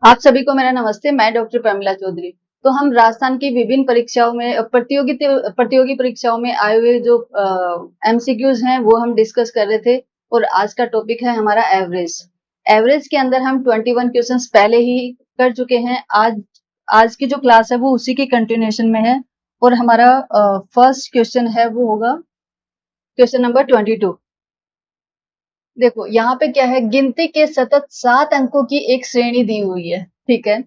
आप सभी को मेरा नमस्ते। मैं डॉक्टर प्रमिला चौधरी। तो हम राजस्थान की विभिन्न परीक्षाओं में प्रतियोगी परीक्षाओं में आए हुए जो एमसीक्यूज हैं वो हम डिस्कस कर रहे थे। और आज का टॉपिक है हमारा एवरेज। एवरेज के अंदर हम 21 क्वेश्चंस पहले ही कर चुके हैं। आज आज की जो क्लास है वो उसी की कंटिन्यूएशन में है। और हमारा फर्स्ट क्वेश्चन है वो होगा क्वेश्चन नंबर 22। देखो यहाँ पे क्या है, गिनती के सतत 7 अंकों की एक श्रेणी दी हुई है। ठीक है,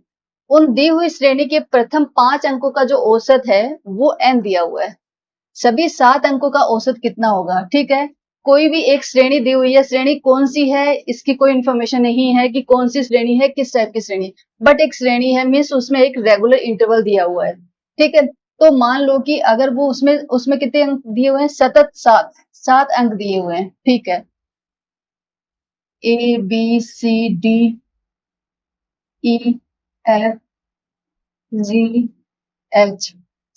उन दी हुई श्रेणी के प्रथम 5 अंकों का जो औसत है वो n दिया हुआ है। सभी 7 अंकों का औसत कितना होगा। ठीक है, कोई भी एक श्रेणी दी हुई है, श्रेणी कौन सी है इसकी कोई इंफॉर्मेशन नहीं है कि कौन सी श्रेणी है, किस टाइप की श्रेणी, बट एक श्रेणी है, मीन्स उसमें एक रेगुलर इंटरवल दिया हुआ है। ठीक है, तो मान लो कि अगर वो उसमें उसमें कितने अंक दिए हुए हैं, सतत 7 अंक दिए हुए हैं। ठीक है, A B C D E F G H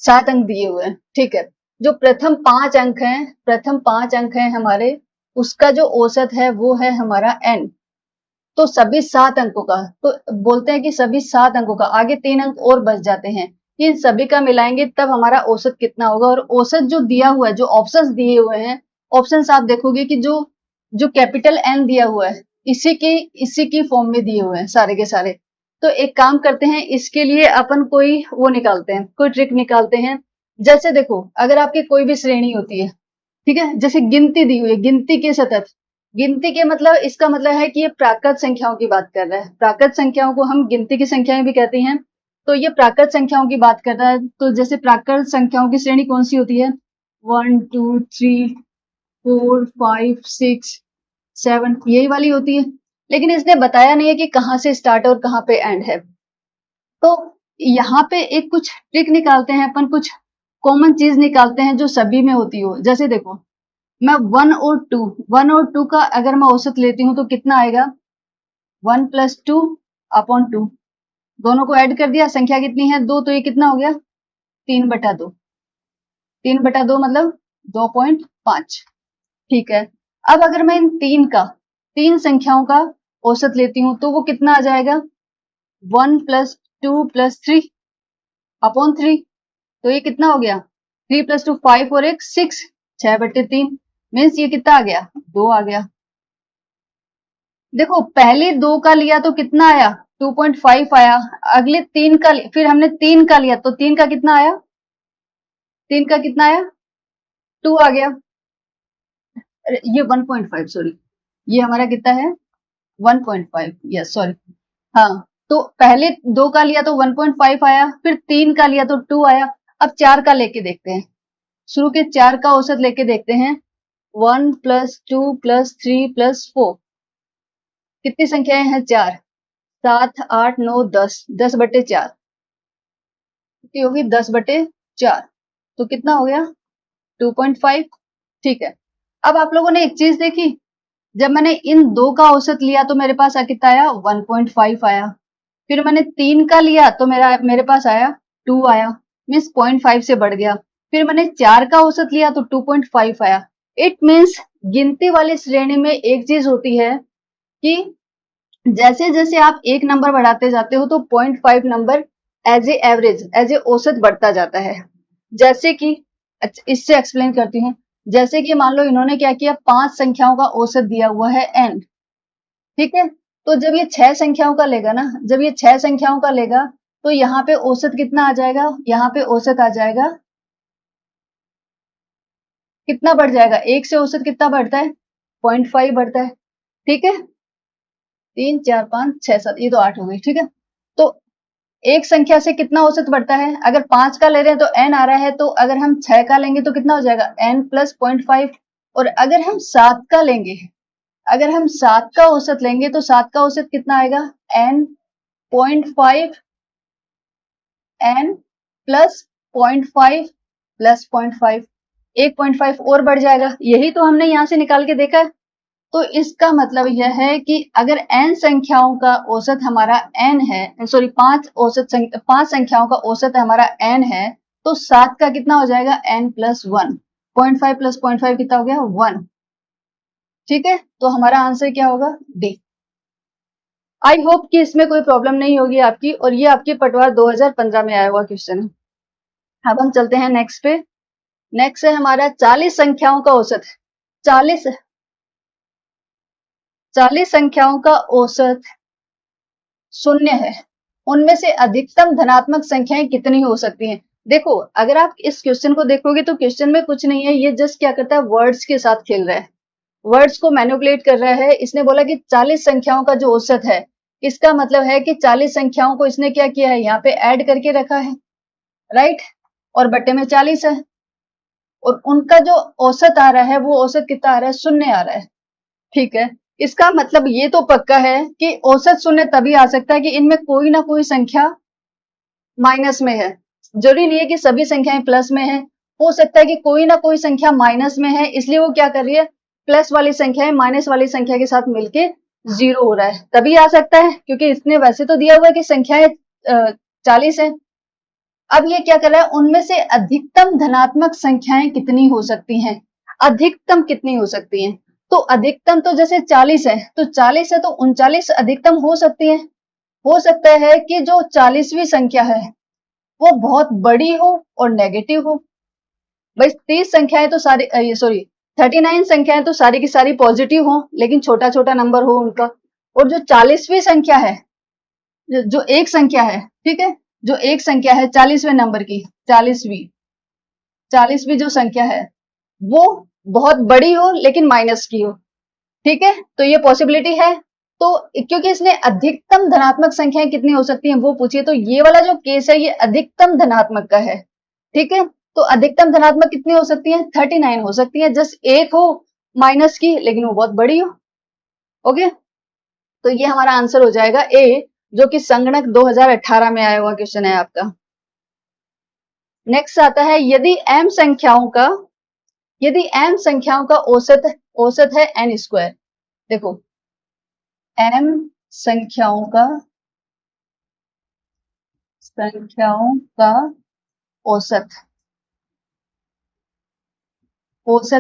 7 अंक दिए हुए हैं। ठीक है, जो प्रथम पांच अंक हैं हमारे, उसका जो औसत है वो है हमारा n। तो सभी 7 अंकों का, तो बोलते हैं कि सभी 7 अंकों का, आगे 3 अंक और बच जाते हैं, इन सभी का मिलाएंगे तब हमारा औसत कितना होगा। और औसत जो दिया हुआ है, जो ऑप्शंस दिए हुए हैं, ऑप्शंस आप देखोगे कि जो जो कैपिटल एन दिया हुआ है इसी की फॉर्म में दिए हुए हैं सारे के सारे। तो एक काम करते हैं, इसके लिए अपन कोई वो निकालते हैं, कोई ट्रिक निकालते हैं। जैसे देखो, अगर आपकी कोई भी श्रेणी होती है, ठीक है, जैसे गिनती दी हुई है, गिनती के सतत, गिनती के मतलब इसका मतलब है कि ये प्राकृत संख्याओं की बात कर रहा है। प्राकृत संख्याओं को हम गिनती की संख्याएं भी कहते हैं। तो ये प्राकृत संख्याओं की बात कर रहा है। तो जैसे प्राकृत संख्याओं की श्रेणी कौन सी होती है, 1 2 3 4 5 6 7, यही वाली होती है। लेकिन इसने बताया नहीं है कि कहाँ से स्टार्ट और कहाँ पे एंड है। तो यहाँ पे एक कुछ ट्रिक निकालते हैं अपन, कुछ कॉमन चीज निकालते हैं जो सभी में होती हो। जैसे देखो, मैं 1 और 2 का अगर मैं औसत लेती हूँ तो कितना आएगा, 1 + 2/2। दोनों को ऐड कर दिया, संख्या कितनी है, 2, तो ये कितना हो गया, 3/2। 3/2 मतलब 2.5। ठीक है, अब अगर मैं इन तीन संख्याओं का औसत लेती हूँ तो वो कितना आ जाएगा, 1 + 2 + 3/3। तो ये कितना हो गया, 3 + 2 5 और एक 6, 6/3। मीन्स ये कितना आ गया, 2 आ गया। देखो, पहले 2 का लिया तो कितना आया, 2.5 आया। अगले 3 का फिर हमने 3 का लिया तो 3 का कितना आया, 3 का कितना आया, 2 आ गया। अरे ये 1.5, सॉरी, ये हमारा कितना है, 1.5, यस सॉरी। हाँ, तो पहले 2 का लिया तो 1.5 आया, फिर 3 का लिया तो 2 आया। अब 4 का लेके देखते हैं, शुरू के 4 का औसत लेके देखते हैं। 1 + 2 + 3 + 4, कितनी संख्याएं हैं, 4। 7 8 9 10, 10/4 कितनी होगी, 10/4। तो कितना हो गया, 2.5। ठीक है, अब आप लोगों ने एक चीज देखी, जब मैंने इन 2 का औसत लिया तो मेरे पास कितना आया, 1.5 आया। फिर मैंने 3 का लिया तो मेरे पास आया 2 आया, मीन्स 0.5 से बढ़ गया। फिर मैंने 4 का औसत लिया तो 2.5 आया। इट मीन्स गिनती वाली श्रेणी में एक चीज होती है कि जैसे जैसे आप एक नंबर बढ़ाते जाते हो तो 0.5 number as a average, as a औसत बढ़ता जाता है। जैसे कि इससे एक्सप्लेन करती हूँ। जैसे कि मान लो इन्होंने क्या किया, 5 संख्याओं का औसत दिया हुआ है n। ठीक है, तो जब ये 6 संख्याओं का लेगा ना, जब ये 6 संख्याओं का लेगा तो यहाँ पे औसत कितना आ जाएगा, यहाँ पे औसत आ जाएगा, कितना बढ़ जाएगा, एक से औसत कितना बढ़ता है, 0.5 बढ़ता है। ठीक है, 3 4 5 6 7, ये तो 8 हो गई। ठीक है, तो एक संख्या से कितना औसत बढ़ता है, अगर 5 का ले रहे हैं तो n आ रहा है, तो अगर हम 6 का लेंगे तो कितना हो जाएगा, n + 0.5। और अगर हम 7 का लेंगे, अगर हम 7 का औसत लेंगे तो 7 का औसत कितना आएगा, n 0.5, n + 0.5 + 0.5, 1.5 और बढ़ जाएगा। यही तो हमने यहां से निकाल के देखा है। तो इसका मतलब यह है कि अगर n संख्याओं का औसत हमारा n है, सॉरी 5 संख्याओं का औसत हमारा n है, तो 7 का कितना हो जाएगा, n + 1। 0.5 + 0.5 कितना हो गया, 1। ठीक है, तो हमारा आंसर क्या होगा, डी। आई होप कि इसमें कोई प्रॉब्लम नहीं होगी आपकी, और ये आपके पटवार 2015 में आया हुआ क्वेश्चन है। अब हम चलते हैं नेक्स्ट पे। नेक्स्ट है हमारा 40 संख्याओं का औसत। 40 40 संख्याओं का औसत शून्य है, उनमें से अधिकतम धनात्मक संख्याएं कितनी हो सकती हैं? देखो, अगर आप इस क्वेश्चन को देखोगे तो क्वेश्चन में कुछ नहीं है, ये जस्ट क्या करता है, वर्ड्स के साथ खेल रहा है, वर्ड्स को मैनिपुलेट कर रहा है। इसने बोला कि 40 संख्याओं का जो औसत है, इसका मतलब है कि 40 संख्याओं को इसने क्या किया है, यहाँ पे ऐड करके रखा है, राइट, और बट्टे में 40 है, और उनका जो औसत आ रहा है वो औसत कितना आ रहा है, शून्य आ रहा है। ठीक है, इसका मतलब ये तो पक्का है कि औसत शून्य तभी आ सकता है कि इनमें कोई ना कोई संख्या माइनस में है। जरूरी नहीं है कि सभी संख्याएं प्लस में है, हो सकता है कि कोई ना कोई संख्या माइनस में है, इसलिए वो क्या कर रही है, प्लस वाली संख्याएं माइनस वाली संख्या के साथ मिलके जीरो हो रहा है, तभी आ सकता है, क्योंकि इसने वैसे तो दिया हुआ है कि संख्याएं 40 है। अब ये क्या कर रहा है, उनमें से अधिकतम धनात्मक संख्याएं कितनी हो सकती हैं, अधिकतम कितनी हो सकती हैं? तो अधिकतम तो जैसे 40 है, तो 40 है तो 39 अधिकतम हो सकती है। हो सकता है कि जो 40वीं संख्या है वो बहुत बड़ी हो और नेगेटिव हो। भाई 30 संख्याएं तो सारी ये सॉरी 39 संख्याएं तो सारी की सारी पॉजिटिव हो, लेकिन छोटा छोटा नंबर हो उनका। और जो 40वीं संख्या है, जो एक संख्या है, ठीक है, जो एक संख्या है 40वें नंबर की, 40वीं जो संख्या है वो बहुत बड़ी हो लेकिन माइनस की हो। ठीक है, तो ये पॉसिबिलिटी है। तो क्योंकि इसने अधिकतम धनात्मक संख्याएं कितनी हो सकती हैं वो पूछी है, तो ये वाला जो केस है ये अधिकतम धनात्मक का है। ठीक है, तो अधिकतम धनात्मक कितनी हो सकती है, 39 हो सकती है, जस्ट एक हो माइनस की लेकिन वो बहुत बड़ी हो। ओके, तो ये हमारा आंसर हो जाएगा ए, जो कि संगणक 2018 में आया हुआ क्वेश्चन है आपका। नेक्स्ट आता है, यदि m संख्याओं का औसत है n स्क्वायर। देखो, m संख्याओं का औसत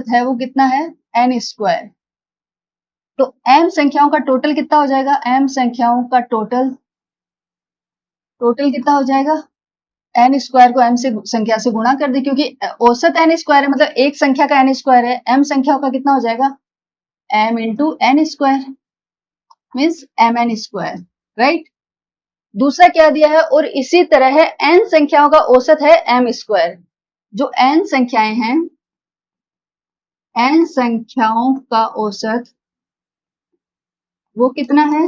है वो कितना है, n स्क्वायर। तो m संख्याओं का टोटल कितना हो जाएगा, m संख्याओं का टोटल कितना हो जाएगा, n स्क्वायर को m से संख्या से गुणा कर दे, क्योंकि औसत n स्क्वायर है, मतलब एक संख्या का n स्क्वायर है, m संख्याओं का कितना हो जाएगा, m into n square means mn square, right. दूसरा क्या दिया है, और इसी तरह है n संख्याओं का औसत है m स्क्वायर। जो n संख्याएं हैं, n संख्याओं का औसत वो कितना है,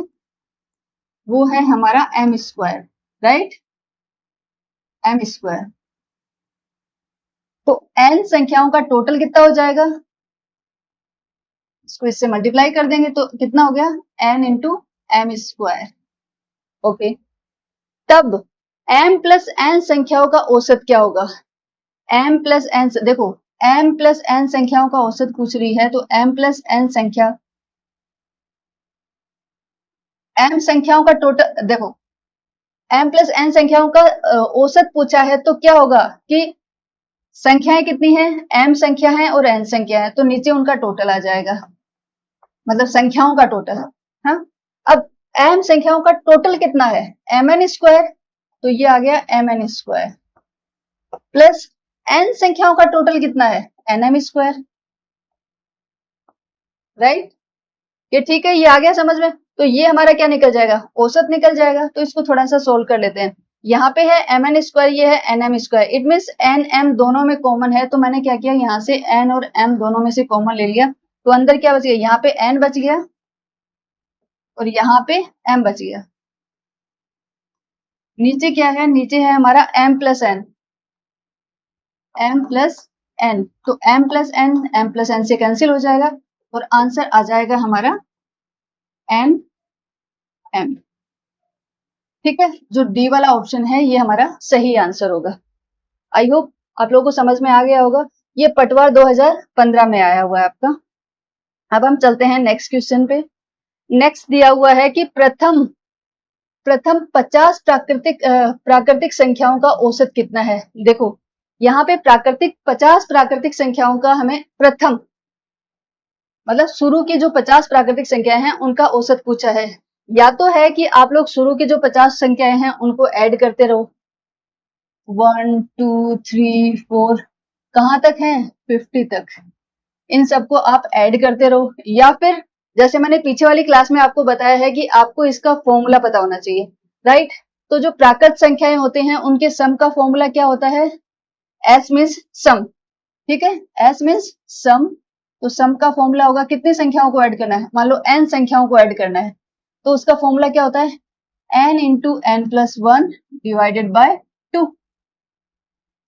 वो है हमारा m square, right, m square. तो n संख्याओं का टोटल कितना हो जाएगा, इसको इससे मल्टीप्लाई कर देंगे तो कितना हो गया, n into m square. Okay, तब m प्लस n संख्याओं का औसत क्या होगा, m प्लस n, देखो m प्लस n संख्याओं का औसत पूछ रही है, तो m प्लस n संख्या, m संख्याओं का टोटल, देखो m प्लस n संख्याओं का औसत पूछा है, तो क्या होगा कि संख्याएं कितनी हैं, m संख्या है और n संख्या है, तो नीचे उनका टोटल आ जाएगा, मतलब संख्याओं का टोटल। हाँ, अब m संख्याओं का टोटल कितना है, mn स्क्वायर, तो ये आ गया mn स्क्वायर, प्लस n संख्याओं का टोटल कितना है, nm स्क्वायर, राइट। ये ठीक है, ये आ गया समझ में। तो ये हमारा क्या निकल जाएगा, औसत निकल जाएगा। तो इसको थोड़ा सा सोल्व कर लेते हैं। यहाँ पे है mn स्क्वायर, ये है nm square, it means n m दोनों में कॉमन है, तो मैंने क्या किया, यहाँ से n और m दोनों में से कॉमन ले लिया, तो अंदर क्या बच गया, यहाँ पे n बच गया और यहाँ पे m बच गया। नीचे क्या है, नीचे है हमारा m प्लस n, तो m प्लस n से कैंसिल हो जाएगा और आंसर आ जाएगा हमारा n m। ठीक है, जो डी वाला ऑप्शन है ये हमारा सही आंसर होगा। आई होप आप लोगों को समझ में आ गया होगा। ये पटवार 2015 में आया हुआ है आपका। अब हम चलते हैं नेक्स्ट क्वेश्चन पे। नेक्स्ट दिया हुआ है कि प्रथम 50 प्राकृतिक संख्याओं का औसत कितना है। देखो, यहाँ पे 50 प्राकृतिक संख्याओं का हमें प्रथम, मतलब शुरू की जो 50 प्राकृतिक संख्याएं हैं उनका औसत पूछा है। या तो है कि आप लोग शुरू की जो 50 संख्याएं हैं उनको ऐड करते रहो, 1 2 3 4 कहाँ तक है, 50 तक, इन सबको आप ऐड करते रहो। या फिर जैसे मैंने पीछे वाली क्लास में आपको बताया है कि आपको इसका फॉर्मूला पता होना चाहिए, राइट। तो जो प्राकृत संख्याएं होते हैं उनके सम का फॉर्मूला क्या होता है, एस मीन्स सम, ठीक है, एस मीन्स सम। तो सम का फॉर्मूला होगा कितनी संख्याओं को ऐड करना है, मान लो एन संख्याओं को ऐड करना है, तो उसका फॉर्मूला क्या होता है, N into N plus one divided by two,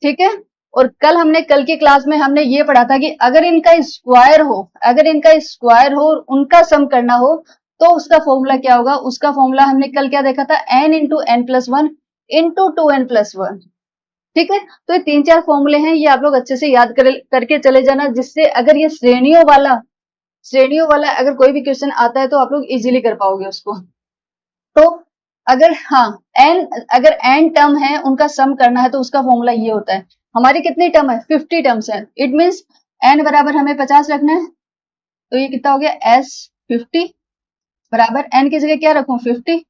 ठीक है। और कल की क्लास में हमने ये पढ़ा था कि अगर इनका स्क्वायर हो, अगर इनका स्क्वायर हो और उनका सम करना हो तो उसका फॉर्मूला क्या होगा, उसका फॉर्मूला हमने कल क्या देखा था, N into N plus one into two N plus one, ठीक है। तो ये 3-4 फॉर्मूले हैं, ये आप लोग अच्छे से याद करके चले जाना, जिससे अगर ये श्रेणियों वाला अगर कोई भी क्वेश्चन आता है तो आप लोग इजीली कर पाओगे उसको। तो अगर हाँ एन, अगर एन टर्म है उनका सम करना है तो उसका फॉर्मूला ये होता है, हमारी कितनी टर्म है, 50 टर्म्स है, इट मीन्स एन बराबर हमें 50 रखना है, तो ये कितना हो गया, एस 50 बराबर एन की जगह क्या रखूं, 50,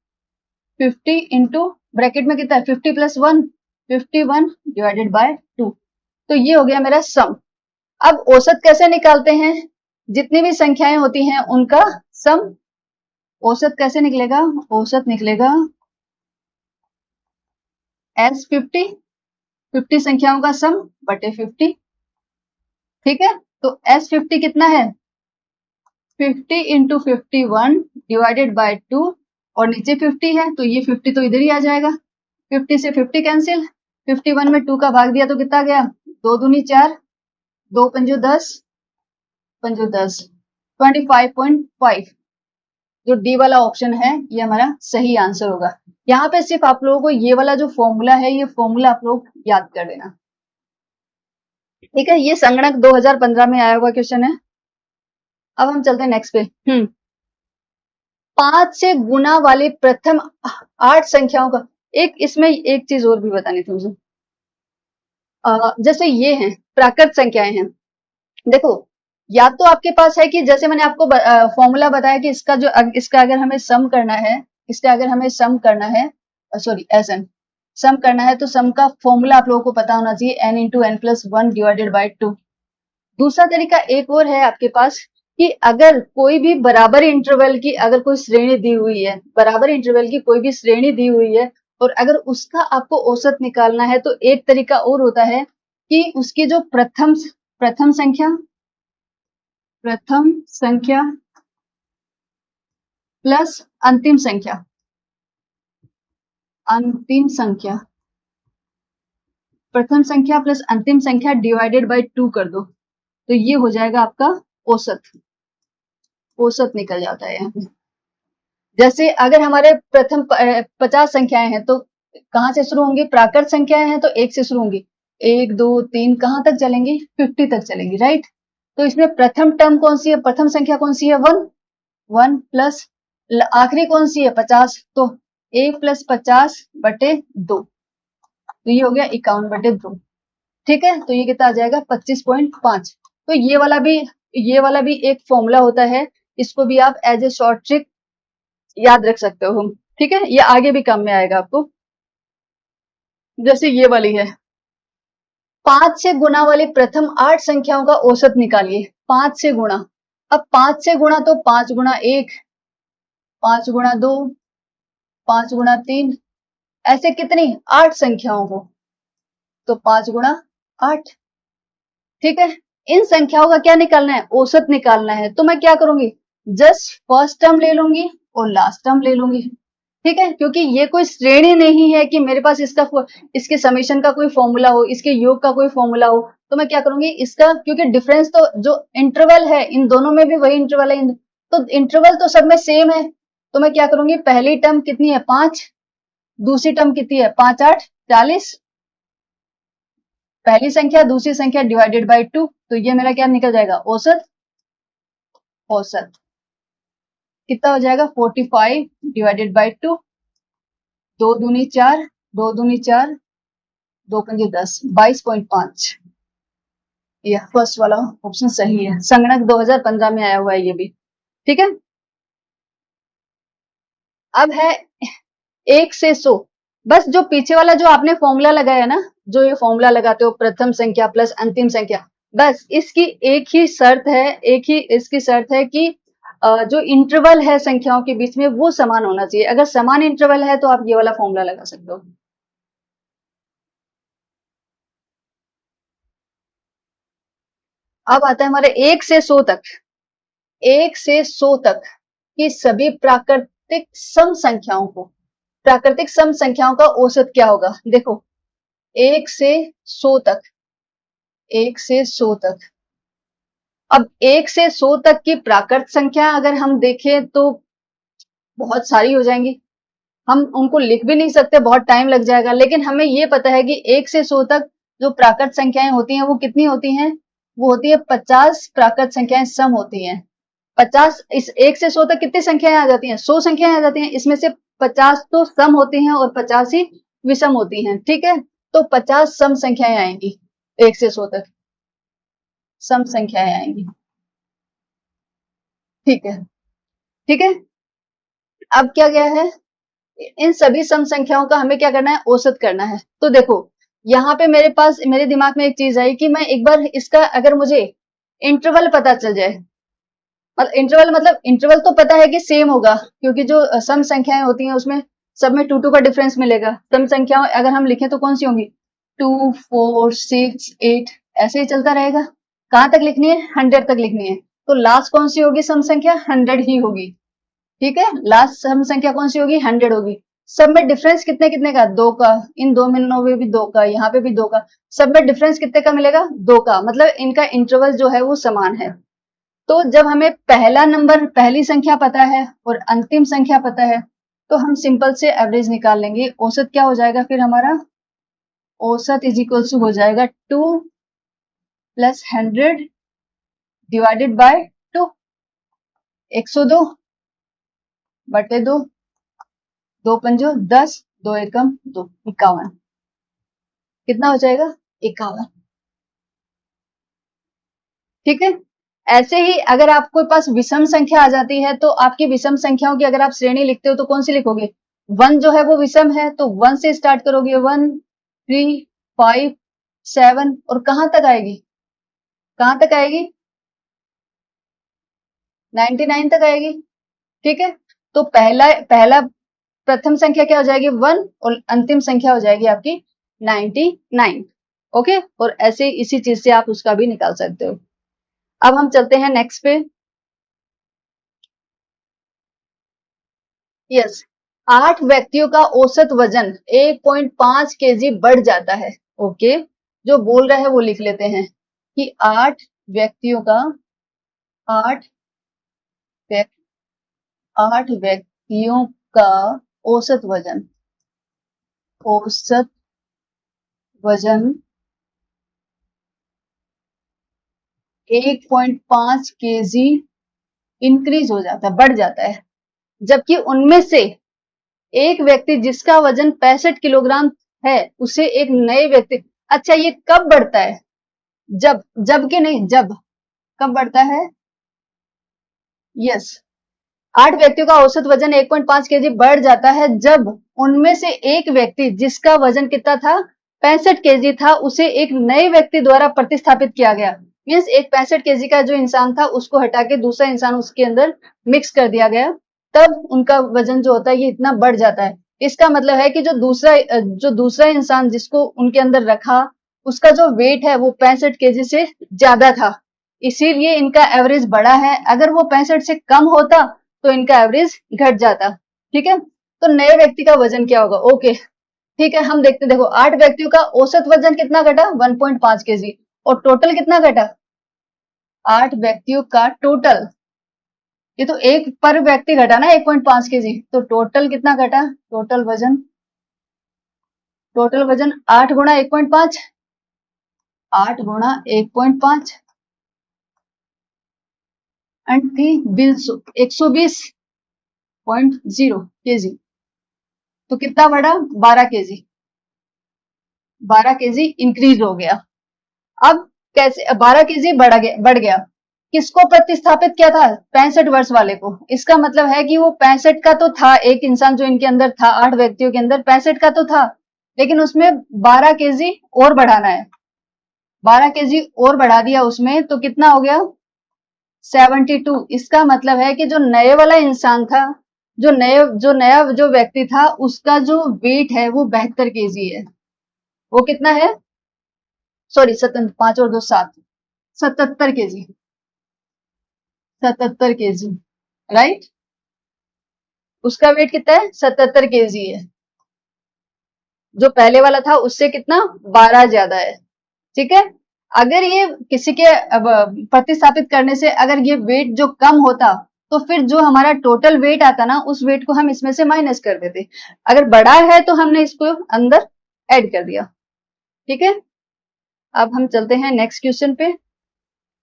50 इंटू ब्रैकेट में कितना है, 50 प्लस वन, 51 डिवाइडेड बाय 2, तो ये हो गया मेरा सम। अब औसत कैसे निकालते हैं, जितनी भी संख्याएं होती हैं उनका सम, औसत कैसे निकलेगा, औसत निकलेगा एस 50 संख्याओं का सम बटे 50, ठीक है। तो एस 50 कितना है, 50 इंटू 51 डिवाइडेड बाय 2, और नीचे 50 है तो ये 50 तो इधर ही आ जाएगा, 50 से 50 कैंसिल, 51 में 2 का भाग दिया तो कितना गया, 2 दूनी 4, 2 पंजो 10, पंजो 10, 25.5, जो डी वाला ऑप्शन है ये हमारा सही आंसर होगा। यहाँ पे सिर्फ आप लोगों को ये वाला जो फॉर्मूला है ये फॉर्मूला आप लोग याद कर देना, ठीक है। ये संगणक 2015 में आया हुआ क्वेश्चन है। अब हम चलते हैं नेक्स्ट पे। 5 से गुना वाली प्रथम 8 संख्याओं का, एक इसमें एक चीज और भी बतानी थी मुझे। जैसे ये हैं प्राकृत संख्याएं हैं, देखो या तो आपके पास है कि जैसे मैंने आपको फॉर्मूला बताया कि इसका अगर हमें सम करना है, इसका अगर हमें सम करना है, सॉरी एस एन सम करना है, तो सम का फॉर्मूला आप लोगों को पता होना चाहिए, N into N plus one divided by two. दूसरा तरीका एक और है आपके पास कि अगर कोई भी बराबर इंटरवल की अगर कोई श्रेणी दी हुई है, बराबर इंटरवल की कोई भी श्रेणी दी हुई है और अगर उसका आपको औसत निकालना है, तो एक तरीका और होता है कि उसकी जो प्रथम संख्या प्लस अंतिम संख्या, प्रथम संख्या प्लस अंतिम संख्या डिवाइडेड बाय 2 कर दो, तो ये हो जाएगा आपका औसत निकल जाता है यहाँ पे। जैसे अगर हमारे प्रथम 50 संख्याएं हैं तो कहाँ से शुरू होंगी, प्राकृत संख्याएं हैं तो 1 से शुरू होंगी, 1 2 3 कहाँ तक चलेंगी, 50 तक चलेंगी, राइट। तो इसमें प्रथम टर्म कौन सी है, प्रथम संख्या कौन सी है, 1, 1 प्लस आखिरी कौन सी है, 50, तो 1 प्लस 50 बटे 2, तो ये हो गया 51 बटे 2, ठीक है। तो ये कितना आ जाएगा 25.5। तो ये वाला भी एक फॉर्मूला होता है, इसको भी आप एज ए शॉर्ट ट्रिक याद रख सकते हो, ठीक है, ये आगे भी काम में आएगा आपको। जैसे ये वाली है, 5 से गुना वाली प्रथम 8 संख्याओं का औसत निकालिए, 5 से गुणा। अब 5 से गुणा तो 5 गुणा 1, 5 गुणा 2, 5 गुणा 3, ऐसे कितनी 8 संख्याओं को, तो 5 गुणा 8, ठीक है। इन संख्याओं का क्या निकालना है, औसत निकालना है, तो मैं क्या करूंगी, जस्ट फर्स्ट टर्म ले लूंगी और लास्ट टर्म ले लूंगी, ठीक है। क्योंकि ये कोई श्रेणी नहीं है कि मेरे पास इसके समेशन का कोई फॉर्मूला हो, इसके योग का कोई फॉर्मूला हो, तो मैं क्या करूंगी इसका, क्योंकि डिफरेंस तो जो इंटरवल है इन दोनों में भी वही इंटरवल है, तो इंटरवल तो सब में सेम है, तो मैं क्या करूंगी, पहली टर्म कितनी है 5, दूसरी टर्म कितनी है 5 8 40, पहली संख्या दूसरी संख्या डिवाइडेड बाई 2, तो ये मेरा क्या निकल जाएगा, औसत। औसत कितना हो जाएगा 45 डिवाइडेड बाई 2, 2 दूनी 4, 2 दूनी 4, 2 पंजे 10, 22.5। ये फर्स्ट वाला ऑप्शन सही है, संगणक 2015 में आया हुआ है ये भी, ठीक है। अब है 1 से 100। बस जो पीछे वाला जो आपने फॉर्मूला लगाया ना, जो ये फॉर्मूला लगाते हो प्रथम संख्या प्लस अंतिम संख्या, बस इसकी एक ही शर्त है, एक ही इसकी शर्त है कि जो इंटरवल है संख्याओं के बीच में वो समान होना चाहिए। अगर समान इंटरवल है तो आप ये वाला फॉर्मूला लगा सकते हो। अब आता है हमारे 1 से 100 तक। 1 से 100 तक की सभी प्राकृतिक सम संख्याओं को, प्राकृतिक सम संख्याओं का औसत क्या होगा? देखो 1 से 100 तक, 1 से 100 तक। अब 1 से 100 तक की प्राकृत संख्या अगर हम देखें तो बहुत सारी हो जाएंगी, हम उनको लिख भी नहीं सकते, बहुत टाइम लग जाएगा। लेकिन हमें ये पता है कि 1 से 100 तक जो प्राकृत संख्याएं होती हैं वो कितनी होती हैं? वो होती है 50 प्राकृत संख्याएं सम होती हैं। 50, इस 1 से 100 तक कितनी संख्याएं आ जाती हैं? 100 संख्याएं आ जाती हैं। इसमें से 50 तो सम होती हैं और 50 ही विषम होती हैं। ठीक है, तो 50 सम संख्याएं आएंगी। 1 से 100 तक सम संख्याएं आएंगी। ठीक है, ठीक है। अब क्या गया है, इन सभी सम संख्याओं का हमें क्या करना है? औसत करना है। तो देखो यहाँ पे मेरे पास, मेरे दिमाग में एक चीज आई कि मैं एक बार इसका, अगर मुझे इंटरवल पता चल जाए, मतलब इंटरवल, मतलब इंटरवल तो पता है कि सेम होगा, क्योंकि जो सम संख्याएं होती हैं उसमें सब में 2 2 का डिफरेंस मिलेगा। सम संख्याओं अगर हम लिखें तो कौन सी होंगी? 2 4 6 8, ऐसे ही चलता रहेगा। कहां तक लिखनी है? 100 तक लिखनी है। तो लास्ट कौन सी होगी सम संख्या? 100 ही होगी। ठीक है, लास्ट सम संख्या कौन सी होगी? 100 होगी। सब में डिफरेंस कितने कितने का? 2 का। इन दो मिनटों में भी 2 का, यहाँ पे भी 2 का। सब में डिफरेंस कितने का मिलेगा? 2 का। मतलब इनका इंटरवल जो है वो समान है। तो जब हमें पहला नंबर, पहली संख्या पता है और अंतिम संख्या पता है, तो हम सिंपल से एवरेज निकाल लेंगे। औसत क्या हो जाएगा फिर हमारा? औसत इज इक्वल टू हो जाएगा 2 प्लस 100 डिवाइडेड बाय 2। 102 बटे 2, 2 पंजो 10, 2 एकम 2, 51। कितना हो जाएगा? 51। ठीक है, ऐसे ही अगर आपके पास विषम संख्या आ जाती है तो आपकी विषम संख्याओं की अगर आप श्रेणी लिखते हो तो कौन सी लिखोगे? 1 जो है वो विषम है तो 1 से स्टार्ट करोगे। 1 3 5 7 और कहां तक आएगी? कहां तक आएगी? 99 तक आएगी। ठीक है, तो पहला पहला प्रथम संख्या क्या हो जाएगी? 1 और अंतिम संख्या हो जाएगी आपकी 99। ओके, और ऐसे इसी चीज से आप उसका भी निकाल सकते हो। अब हम चलते हैं नेक्स्ट पे। यस, 8 व्यक्तियों का औसत वजन 1.5 केजी बढ़ जाता है। ओके, जो बोल रहा है वो लिख लेते हैं कि 8 व्यक्तियों का, 8 8 व्यक्तियों का औसत वजन, औसत वजन 1.5 केजी इंक्रीज हो जाता है, बढ़ जाता है। जबकि उनमें से एक व्यक्ति जिसका वजन 65 किलोग्राम है, उसे एक नए व्यक्ति, अच्छा ये कब बढ़ता है? जब, जब के नहीं, जब, कब बढ़ता है? यस, 8 व्यक्तियों का औसत वजन 1.5 केजी बढ़ जाता है जब उनमें से एक व्यक्ति जिसका वजन कितना था? 65 केजी था, उसे एक नए व्यक्ति द्वारा प्रतिस्थापित किया गया। मीन्स एक 65 केजी का जो इंसान था उसको हटा के दूसरा इंसान उसके अंदर मिक्स कर दिया गया, तब उनका वजन जो होता है ये इतना बढ़ जाता है। इसका मतलब है कि जो दूसरा इंसान जिसको उनके अंदर रखा, उसका जो वेट है वो 65 केजी से ज्यादा था, इसीलिए इनका एवरेज बढ़ा है। अगर वो 65 से कम होता तो इनका एवरेज घट जाता। ठीक है, तो नए व्यक्ति का वजन क्या होगा? ओके, ठीक है, हम देखते, देखो 8 व्यक्तियों का औसत वजन कितना घटा? 1.5 केजी। और टोटल कितना घटा? 8 व्यक्तियों का टोटल, ये तो एक पर व्यक्ति घटा ना 1.5 केजी, तो टोटल कितना घटा? टोटल वजन 8 गुणा 1.5, 8 गुणा 1.5 एंड 120.0 केजी। तो कितना बढ़ा? 12 केजी, 12 केजी इंक्रीज हो गया। अब कैसे 12 केजी बढ़ गया? किसको प्रतिस्थापित किया था? 65 वर्ष वाले को। इसका मतलब है कि वो 65 का तो था, एक इंसान जो इनके अंदर था, 8 व्यक्तियों के अंदर 65 का तो था, लेकिन उसमें 12 केजी और बढ़ाना है। 12 केजी और बढ़ा दिया उसमें, तो कितना हो गया? 72। इसका मतलब है कि जो नए वाला इंसान था, जो नया जो व्यक्ति था, उसका जो वेट है वो 72 केजी है। वो कितना है? सॉरी, 5 और 2 7, 77 केजी। 77 KG, right. उसका वेट कितना है? 77 केजी है। जो पहले वाला था उससे कितना? 12 ज्यादा है। ठीक है। अगर ये किसी के प्रतिस्थापित करने से अगर ये वेट जो कम होता, तो फिर जो हमारा टोटल वेट आता ना, उस वेट को हम इसमें से माइनस कर देते। अगर बड़ा है तो हमने इसको अंदर ऐड कर दिया। ठीक है। अब हम चलते हैं नेक्स्ट क्वेश्चन पे।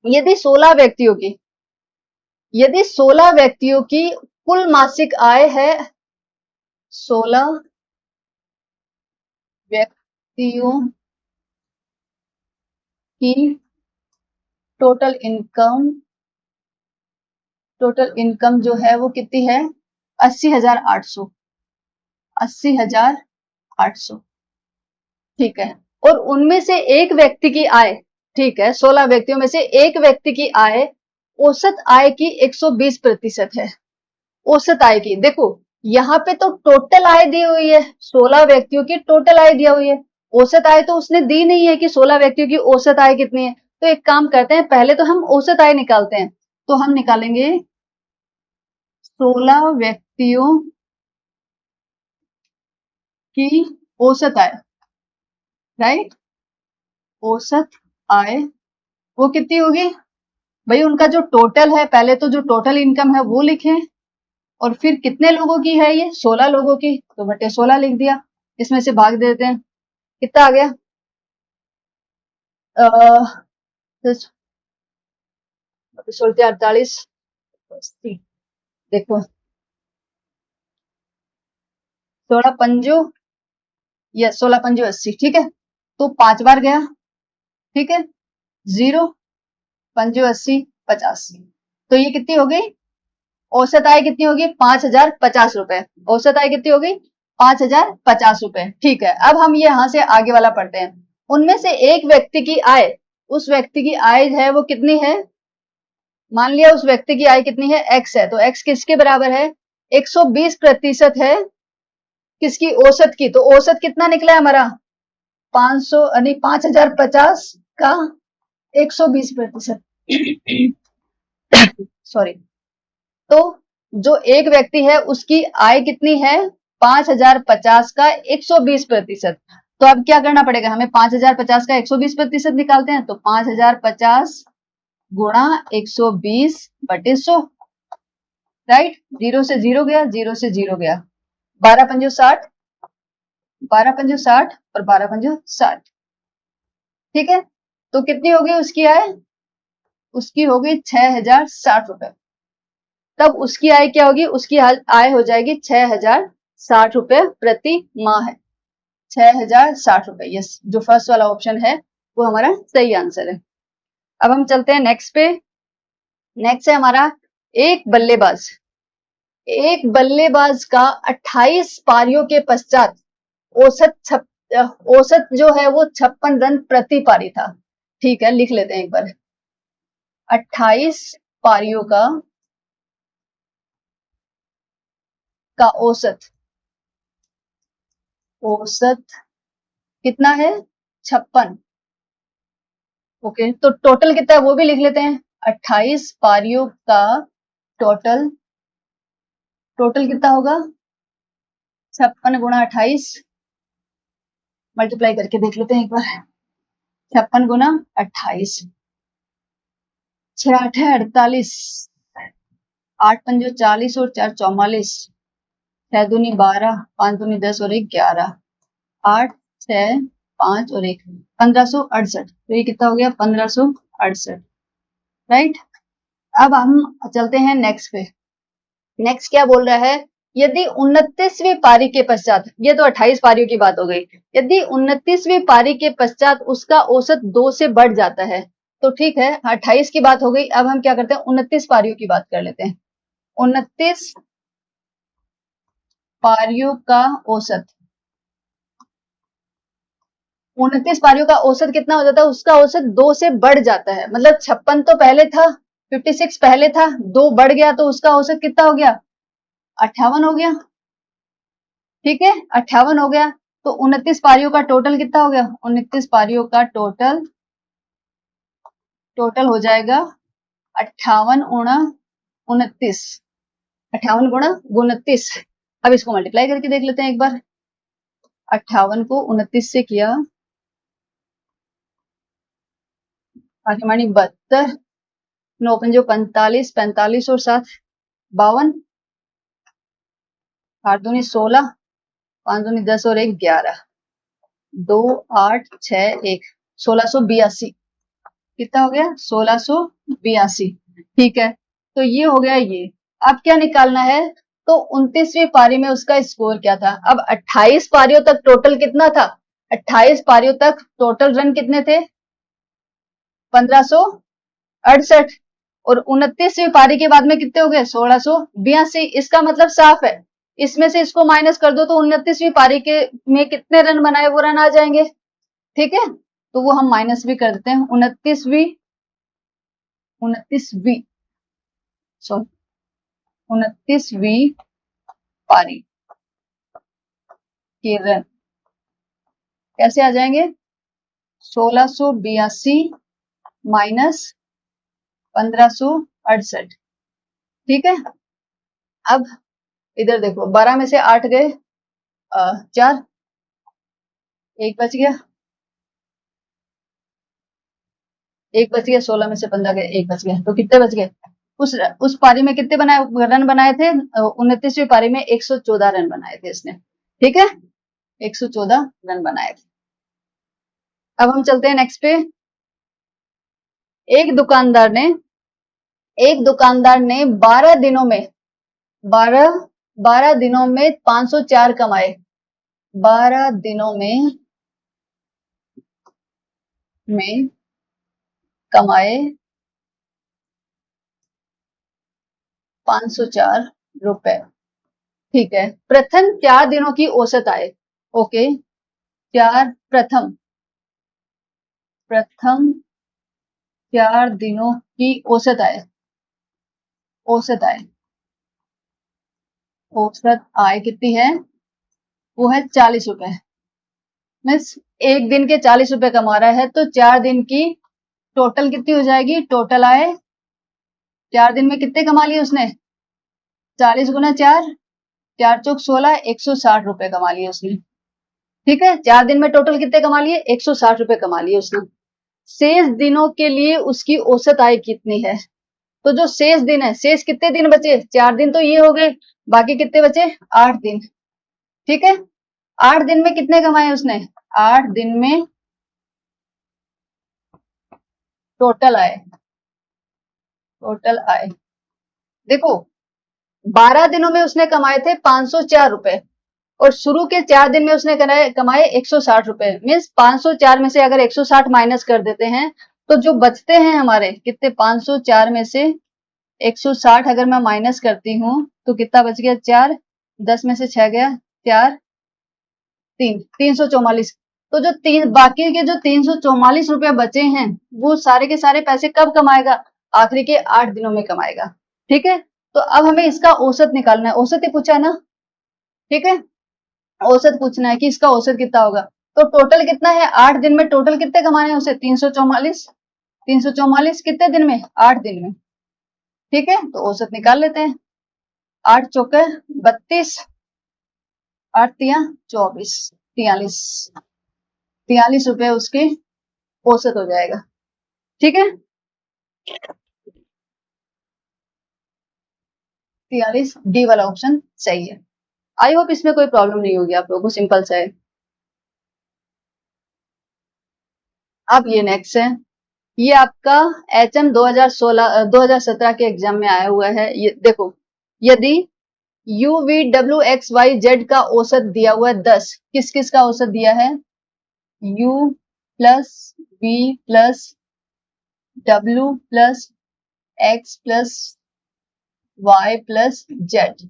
यदि 16 व्यक्तियों की यदि 16 व्यक्तियों की कुल मासिक आय है, 16 व्यक्तियों की टोटल इनकम जो है वो कितनी है? 80,800। 80,800। ठीक है। और उनमें से एक व्यक्ति की आय, ठीक है, 16 व्यक्तियों में से एक व्यक्ति की आय औसत आय की 120% है। औसत आय की, देखो यहाँ पे तो टोटल आय दी हुई है, 16 व्यक्तियों की टोटल आय दी हुई है। औसत आय तो उसने दी नहीं है कि 16 व्यक्तियों की औसत आय कितनी है। तो एक काम करते हैं, पहले तो हम औसत आय निकालते हैं। तो हम निकालेंगे 16 व्यक्तियों की औसत आय, राइट। औसत आय वो कितनी होगी भाई? उनका जो टोटल है, पहले तो जो टोटल इनकम है वो लिखें, और फिर कितने लोगों की है? ये 16 लोगों की, तो बटे 16 लिख दिया। इसमें से भाग देते हैं, कितना आ गया? 48, 80। देखो 16 पंजो, यस 16 पंजो 80। ठीक है। तो 5 बार गया, ठीक है। 0 पंजो 80, 50। तो ये कितनी हो गई? औसत आय कितनी होगी? 5,050 रुपए। औसत आय कितनी होगी? 5,050 रुपए। ठीक है। अब हम ये यहाँ से आगे वाला पढ़ते हैं। उनमें से एक व्यक्ति की आय, उस व्यक्ति की आय है वो कितनी है? मान लिया उस व्यक्ति की आय कितनी है? x है। तो x किसके बराबर है? 120% है किसकी? औसत की। तो औसत कितना निकला है हमारा? 500 यानी 5,050 का 120%। सॉरी। तो जो एक व्यक्ति है उसकी आय कितनी है? 5,050 का 120%। तो अब क्या करना पड़ेगा हमें? 5,050 का 120% निकालते हैं। तो 5,050 गुणा 120 बटे 100, राइट। 0 से 0 गया, 0 से 0 गया। 12 पंजो 60, 12 पंजो 60 और 12 पंजो 60। ठीक है। तो कितनी होगी उसकी आय? उसकी होगी 6,060 रुपए। तब उसकी आय क्या होगी? उसकी आय हो जाएगी 6,060 रुपए प्रति माह है। 6,060 रुपए, यस। जो फर्स्ट वाला ऑप्शन है वो हमारा सही आंसर है। अब हम चलते हैं नेक्स्ट पे। नेक्स्ट है हमारा एक बल्लेबाज। एक बल्लेबाज का 28 पारियों के पश्चात औसत जो है वो 56 रन प्रति पारी था। ठीक है, लिख लेते हैं एक बार। 28 पारियों का औसत कितना है? 56। ओके, तो टोटल कितना है वो भी लिख लेते हैं। 28 पारियों का टोटल कितना होगा? 56 गुणा 28, मल्टीप्लाई करके देख लेते हैं एक बार। 56 गुणा 28, 6 8 48, 8 पंजो 40 और 4 44, 6 दूनी 12, 5 दूनी 10 और 1 11, 8 6 5 और 1 1568। तो ये कितना हो गया? 1568, राइट। अब हम चलते हैं नेक्स्ट पे। नेक्स्ट क्या बोल रहा है? यदि 29वीं पारी के पश्चात, ये तो 28 पारियों की बात हो गई, यदि 29वीं पारी के पश्चात उसका औसत 2 से बढ़ जाता है, तो ठीक है, 28 की बात हो गई। अब हम क्या करते हैं, 29 पारियों की बात कर लेते हैं। 29 पारियों का औसत, 29 पारियों का औसत कितना हो जाता है, उसका औसत 2 से बढ़ जाता है। मतलब 56 तो पहले था, 56 पहले था, 2 बढ़ गया तो उसका औसत कितना हो गया, 58 हो गया। ठीक है, 58 हो गया। तो 29 पारियों का टोटल कितना हो गया, 29 पारियों का टोटल हो जाएगा 58 गुणा 29, 58 गुणा 29। अब इसको मल्टीप्लाई करके देख लेते हैं एक बार। 58 को 29 से किया, 72, 9 पंजो 45, 45 और 7 52, 8 दूनी 16, 5 दूनी 10 और 1 11, 2 8 6 1, 1682। कितना हो गया, 1682। ठीक है, तो ये हो गया ये। अब क्या निकालना है, तो 29वीं पारी में उसका स्कोर क्या था। अब 28 पारियों तक टोटल कितना था, 28 पारियों तक टोटल रन कितने थे, 1568। और 29वीं पारी के बाद में कितने हो गए, 1682। इसका मतलब साफ है, इसमें से इसको माइनस कर दो तो 29वीं पारी के में कितने रन बनाए वो रन आ जाएंगे। ठीक है, तो वो हम माइनस भी कर देते हैं। 29वीं सॉरी 29वीं पारी के रन कैसे आ जाएंगे, 1682 माइनस 1568। ठीक है, अब इधर देखो, 12 में से 8 गए, 4, 1 बच गया, 1 बच गया, 16 में से 15 गए, 1 बच गया, तो कितने बच गए। उस पारी में कितने रन बनाए थे, 29वीं पारी में 114 रन बनाए थे इसने। ठीक है, 114 रन बनाए थे। अब हम चलते हैं नेक्स्ट पे। एक दुकानदार ने 12 दिनों में 12 दिनों में 504 कमाए। 12 दिनों में कमाए 504 रुपए। ठीक है, प्रथम 4 दिनों की औसत आय। ओके, प्रथम 4 दिनों की औसत आय, औसत आय, औसत आय कितनी है, वो है 40 रुपए। मीन्स एक दिन के 40 रुपए कमा रहा है, तो 4 दिन की टोटल कितनी हो जाएगी, टोटल आय 4 दिन में कितने कमा लिए उसने, 40 गुना 4, 4 चौक 16, 160 रुपए कमा लिए उसने। ठीक है, 4 दिन में टोटल कितने कमा लिए, 160 रुपए कमा लिए उसने। शेष दिनों के लिए उसकी औसत आय कितनी है, तो जो शेष दिन है, शेष कितने दिन बचे, 4 दिन तो ये हो गए, बाकी कितने बचे, 8 दिन। ठीक है, 8 दिन में कितने कमाए उसने, 8 दिन में टोटल आए, टोटल आए देखो, 12 दिनों में उसने कमाए थे 504 रुपए, और शुरू के 4 दिन में उसने कमाए 160 रुपए। मीन्स 504 में से अगर 160 माइनस कर देते हैं तो जो बचते हैं हमारे कितने, 504 में से 160 अगर मैं माइनस करती हूँ तो कितना बच गया, 4, 10 में से 6 गया, 4, 3, 344। तो जो बाकी के जो 344 रुपए बचे हैं वो सारे के सारे पैसे कब कमाएगा, आखिरी के 8 दिनों में कमाएगा। ठीक है, तो अब हमें इसका औसत निकालना है, औसत ही पूछा है ना। ठीक है, औसत पूछना है कि इसका औसत कितना होगा। तो टोटल कितना है, 8 दिन में टोटल कितने कमाने हैं उसे, 344। 344 कितने दिन में, 8 दिन में। ठीक है, तो औसत निकाल लेते हैं। 8 चौके 32, 8 तिया 24, 43, 43 रुपए उसके औसत हो जाएगा। ठीक है, 43, डी वाला ऑप्शन सही है। आई होप इसमें कोई प्रॉब्लम नहीं होगी आप लोगों को, सिंपल सा है। अब ये नेक्स्ट है, ये आपका HM 2017 के एग्जाम में आया हुआ है। ये देखो, यदि UVWXYZ का औसत दिया हुआ है 10, किस किस का औसत दिया है, U plus V plus W plus X plus Y plus Z,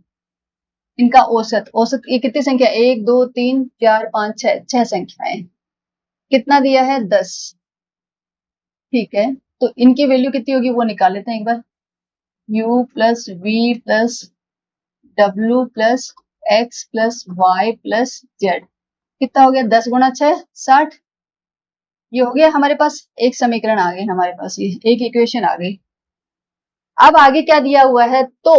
इनका औसत, औसत ये कितनी संख्या, 1 2 3 4 5 6, 6 संख्याएं, कितना दिया है 10। ठीक है, तो इनकी वैल्यू कितनी होगी वो निकाल लेते हैं एक बार। U plus V plus W plus X plus Y plus Z, कितना हो गया, 10 गुणा 6 60। ये हो गया हमारे पास, एक समीकरण आ गई हमारे पास, ये एक इक्वेशन आ गई। अब आगे क्या दिया हुआ है, तो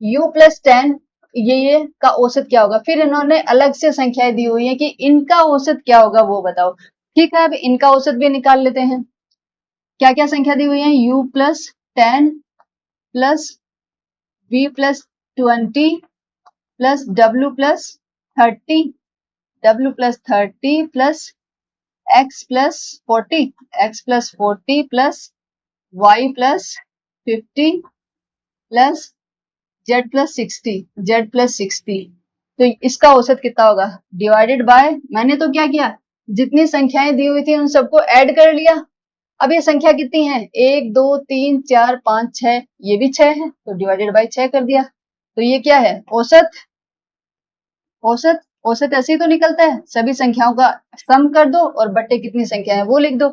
u प्लस 10 ये का औसत क्या होगा, फिर इन्होंने अलग से संख्याएं दी हुई है कि इनका औसत क्या होगा वो बताओ। ठीक है, अब इनका औसत भी निकाल लेते हैं। क्या क्या संख्या दी हुई है, u plus 10 plus v plus 20 plus w plus 30, w plus 30 plus x plus 40, x plus 40 plus y plus 50 plus z plus 60, z plus 60। तो इसका औसत कितना होगा, डिवाइडेड बाय, मैंने तो क्या किया, जितनी संख्याएं दी हुई थी उन सबको ऐड कर लिया। अब ये संख्या कितनी है, 1 2 3 4 5 6, ये भी 6 है तो डिवाइडेड बाय 6 कर दिया। तो ये क्या है, औसत। औसत, औसत ऐसे ही तो निकलता है, सभी संख्याओं का सम कर दो और बट्टे कितनी संख्या है वो लिख दो,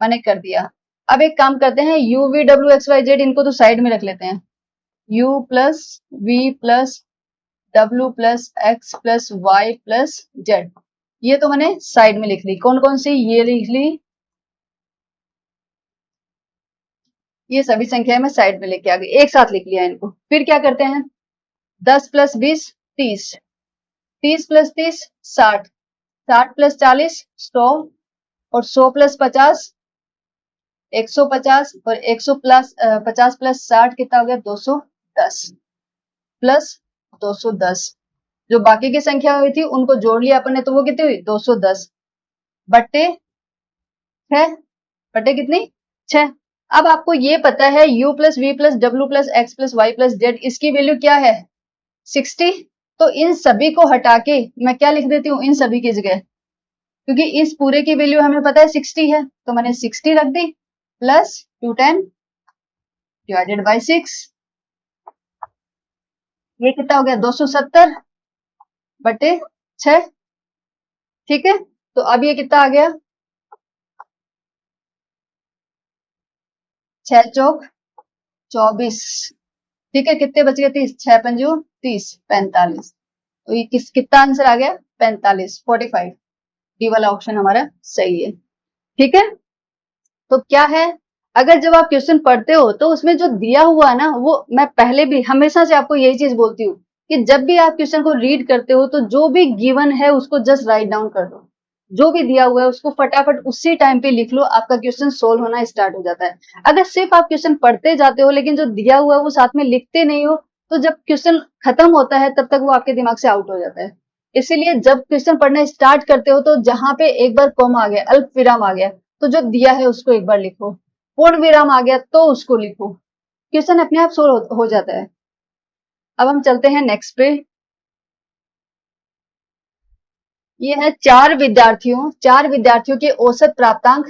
मैंने कर दिया। अब एक काम करते हैं, u v w x y z इनको तो साइड में रख लेते हैं, u plus v plus w plus x plus y plus z, ये तो मैंने साइड में लिख ली। कौन कौन सी, ये लिख ली, ये सभी संख्याएं मैं साइड में लेके आ गई, एक साथ लिख लिया इनको। फिर क्या करते हैं, 10 प्लस 20 30, 30 प्लस 30 60, 60 प्लस 40 100, और 100 प्लस 50 150, और 100 प्लस 50 प्लस 60 कितना हो गया, 210 प्लस 210। जो बाकी की संख्या हुई थी उनको जोड़ लिया अपन ने, तो वो कितनी हुई, 210 बट्टे 6, बटे कितनी 6। अब आपको ये पता है u plus V plus W plus X plus Y plus Z, इसकी वैल्यू क्या है 60। तो इन सभी को हटा के मैं क्या लिख देती हूँ, इन सभी की जगह, क्योंकि इस पूरे की वैल्यू हमें पता है 60 है, तो मैंने 60 रख दी प्लस 210 डिवाइडेड बाई 6, ये कितना हो गया 270 बटे 6। ठीक है, तो अब ये कितना आ गया, 6 चौक 24। ठीक है, कितने बच गए 30, 6 पंजू 30, 45। तो ये कितना आंसर आ गया, 45 45, डी वाला ऑप्शन हमारा सही है। ठीक है, तो क्या है, अगर जब आप क्वेश्चन पढ़ते हो तो उसमें जो दिया हुआ है ना, वो मैं पहले भी हमेशा से आपको यही चीज बोलती हूँ कि जब भी आप क्वेश्चन को रीड करते हो तो जो भी गिवन है उसको जस्ट राइट डाउन कर दो, जो भी दिया हुआ है उसको फटाफट उसी टाइम पे लिख लो, आपका क्वेश्चन सोल्व होना स्टार्ट हो जाता है। अगर सिर्फ आप क्वेश्चन पढ़ते जाते हो लेकिन जो दिया हुआ है वो साथ में लिखते नहीं हो, तो जब क्वेश्चन खत्म होता है तब तक वो आपके दिमाग से आउट हो जाता है। इसीलिए जब क्वेश्चन पढ़ना स्टार्ट करते हो तो जहां पे एक बार कॉमा आ गया, अल्प विराम आ गया, तो जो दिया है उसको एक बार लिखो, पूर्ण विराम आ गया तो उसको लिखो, क्वेश्चन अपने आप सोल्व हो जाता है। अब हम चलते हैं नेक्स्ट पे। ये है चार विद्यार्थियों के औसत प्राप्तांक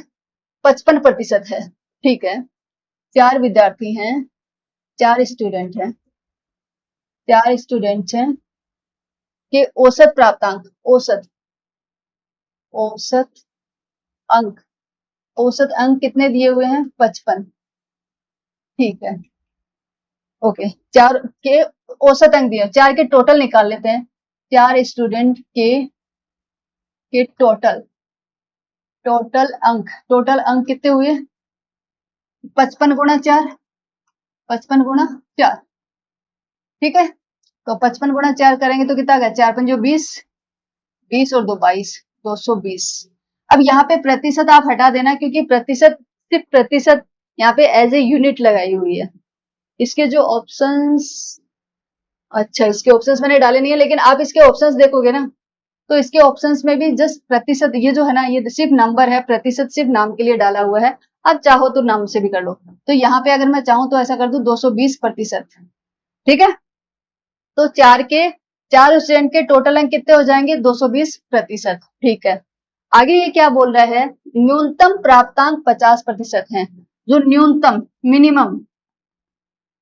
55% है। ठीक है, 4 विद्यार्थी हैं, 4 स्टूडेंट हैं, 4 स्टूडेंट्स हैं के औसत प्राप्तांक, औसत औसत अंक, औसत अंक कितने दिए हुए हैं 55। ठीक है, ओके, 4 के औसत अंक दिए, 4 के टोटल निकाल लेते हैं। 4 स्टूडेंट के टोटल अंक कितने हुए, 55 गुणा 4, 55 गुणा 4। ठीक है, तो 55 गुणा 4 करेंगे तो कितना आ गया, 4 पंजो 20, 20 और 2 22, 220। अब यहाँ पे प्रतिशत आप हटा देना, क्योंकि प्रतिशत, सिर्फ प्रतिशत यहाँ पे एज ए यूनिट लगाई हुई है। इसके जो ऑप्शंस, अच्छा इसके ऑप्शंस मैंने डाले नहीं है, लेकिन आप इसके ऑप्शंस देखोगे ना तो इसके ऑप्शंस में भी जस्ट प्रतिशत, ये जो है ना ये सिर्फ नंबर है, प्रतिशत सिर्फ नाम के लिए डाला हुआ है। आप चाहो तो नाम से भी कर लो, तो यहाँ पे अगर मैं चाहूँ तो ऐसा कर दूं 220%। ठीक है, तो 4 स्टूडेंट के टोटल अंक कितने हो जाएंगे 220%। ठीक है, आगे ये क्या बोल रहा है, न्यूनतम प्राप्तांक 50% है। जो न्यूनतम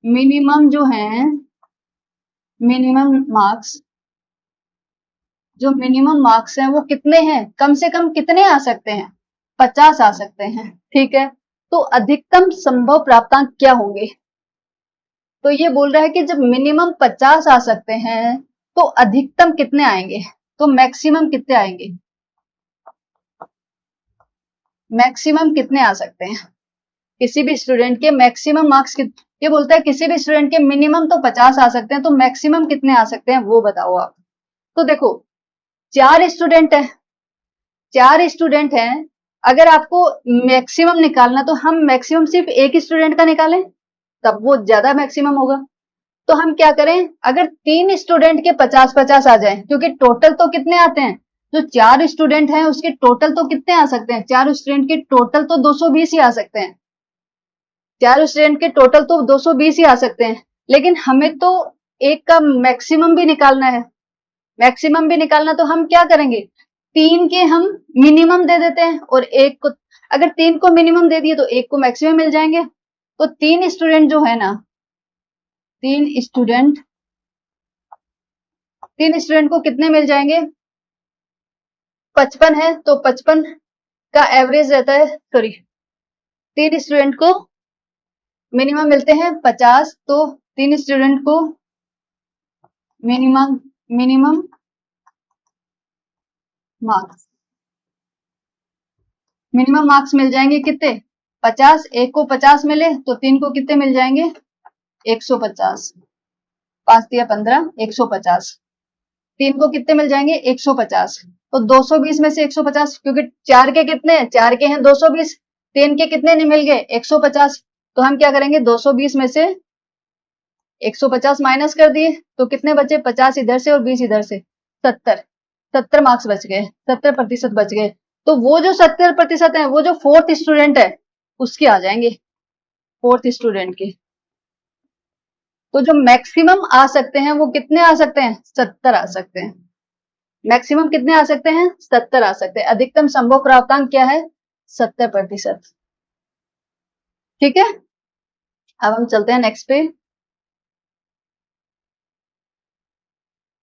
मिनिमम जो है, मिनिमम मार्क्स, जो मिनिमम मार्क्स हैं वो कितने हैं, कम से कम कितने आ सकते हैं, 50 आ सकते हैं। ठीक है, तो अधिकतम संभव प्राप्तांक क्या होंगे, तो ये बोल रहा है कि जब मिनिमम 50 आ सकते हैं तो अधिकतम कितने आएंगे, तो मैक्सिमम कितने आएंगे, मैक्सिमम कितने आ सकते हैं किसी भी स्टूडेंट के मैक्सिमम मार्क्स ये बोलता है किसी भी स्टूडेंट के मिनिमम तो 50 आ सकते हैं, तो मैक्सिमम कितने आ सकते हैं वो बताओ आप। तो देखो 4 स्टूडेंट हैं, अगर आपको मैक्सिमम निकालना तो हम मैक्सिमम सिर्फ एक स्टूडेंट का निकालें, तब वो ज्यादा मैक्सिमम होगा। तो हम क्या करें, अगर 3 स्टूडेंट के 50-50 आ जाए, क्योंकि टोटल तो कितने आते हैं, जो 4 स्टूडेंट हैं उसके टोटल तो कितने आ सकते हैं, 4 स्टूडेंट के टोटल तो 220 ही आ सकते हैं, 4 स्टूडेंट के टोटल तो 220 ही आ सकते हैं। लेकिन हमें तो एक का मैक्सिमम भी निकालना है, मैक्सिमम भी निकालना, तो हम क्या करेंगे, 3 के हम मिनिमम दे देते हैं और एक को, अगर 3 को मिनिमम दे दिए तो एक को मैक्सिमम मिल जाएंगे। तो 3 स्टूडेंट जो है ना, 3 स्टूडेंट 3 स्टूडेंट को कितने मिल जाएंगे, 55 है तो 55 का एवरेज रहता है, सॉरी 3 स्टूडेंट को मिनिमम मिलते हैं 50, तो 3 स्टूडेंट को minimum minimum marks minimum marks मिल जाएंगे कितने, 50, एक को 50 मिले तो 3 को कितने मिल जाएंगे, 150, 5 दिया 15, 150, 3 को कितने मिल जाएंगे, 150, तो 220 में से 150, क्योंकि 4 के कितने हैं, 4 के हैं 220, 3 के कितने नहीं मिल गए, 150, तो हम क्या करेंगे, 220 में से 150 माइनस कर दिए तो कितने बचे, 50 इधर से और 20 इधर से, 70 मार्क्स बच गए, 70% बच गए। तो वो जो 70% है वो जो 4th स्टूडेंट है उसके आ जाएंगे, 4th स्टूडेंट के। तो जो मैक्सिमम आ सकते हैं वो कितने आ सकते हैं, 70 आ सकते हैं, मैक्सिमम कितने आ सकते हैं, 70 आ सकते हैं। अधिकतम संभव प्राप्तांक क्या है, 70%। ठीक है, अब हम चलते हैं नेक्स्ट पे।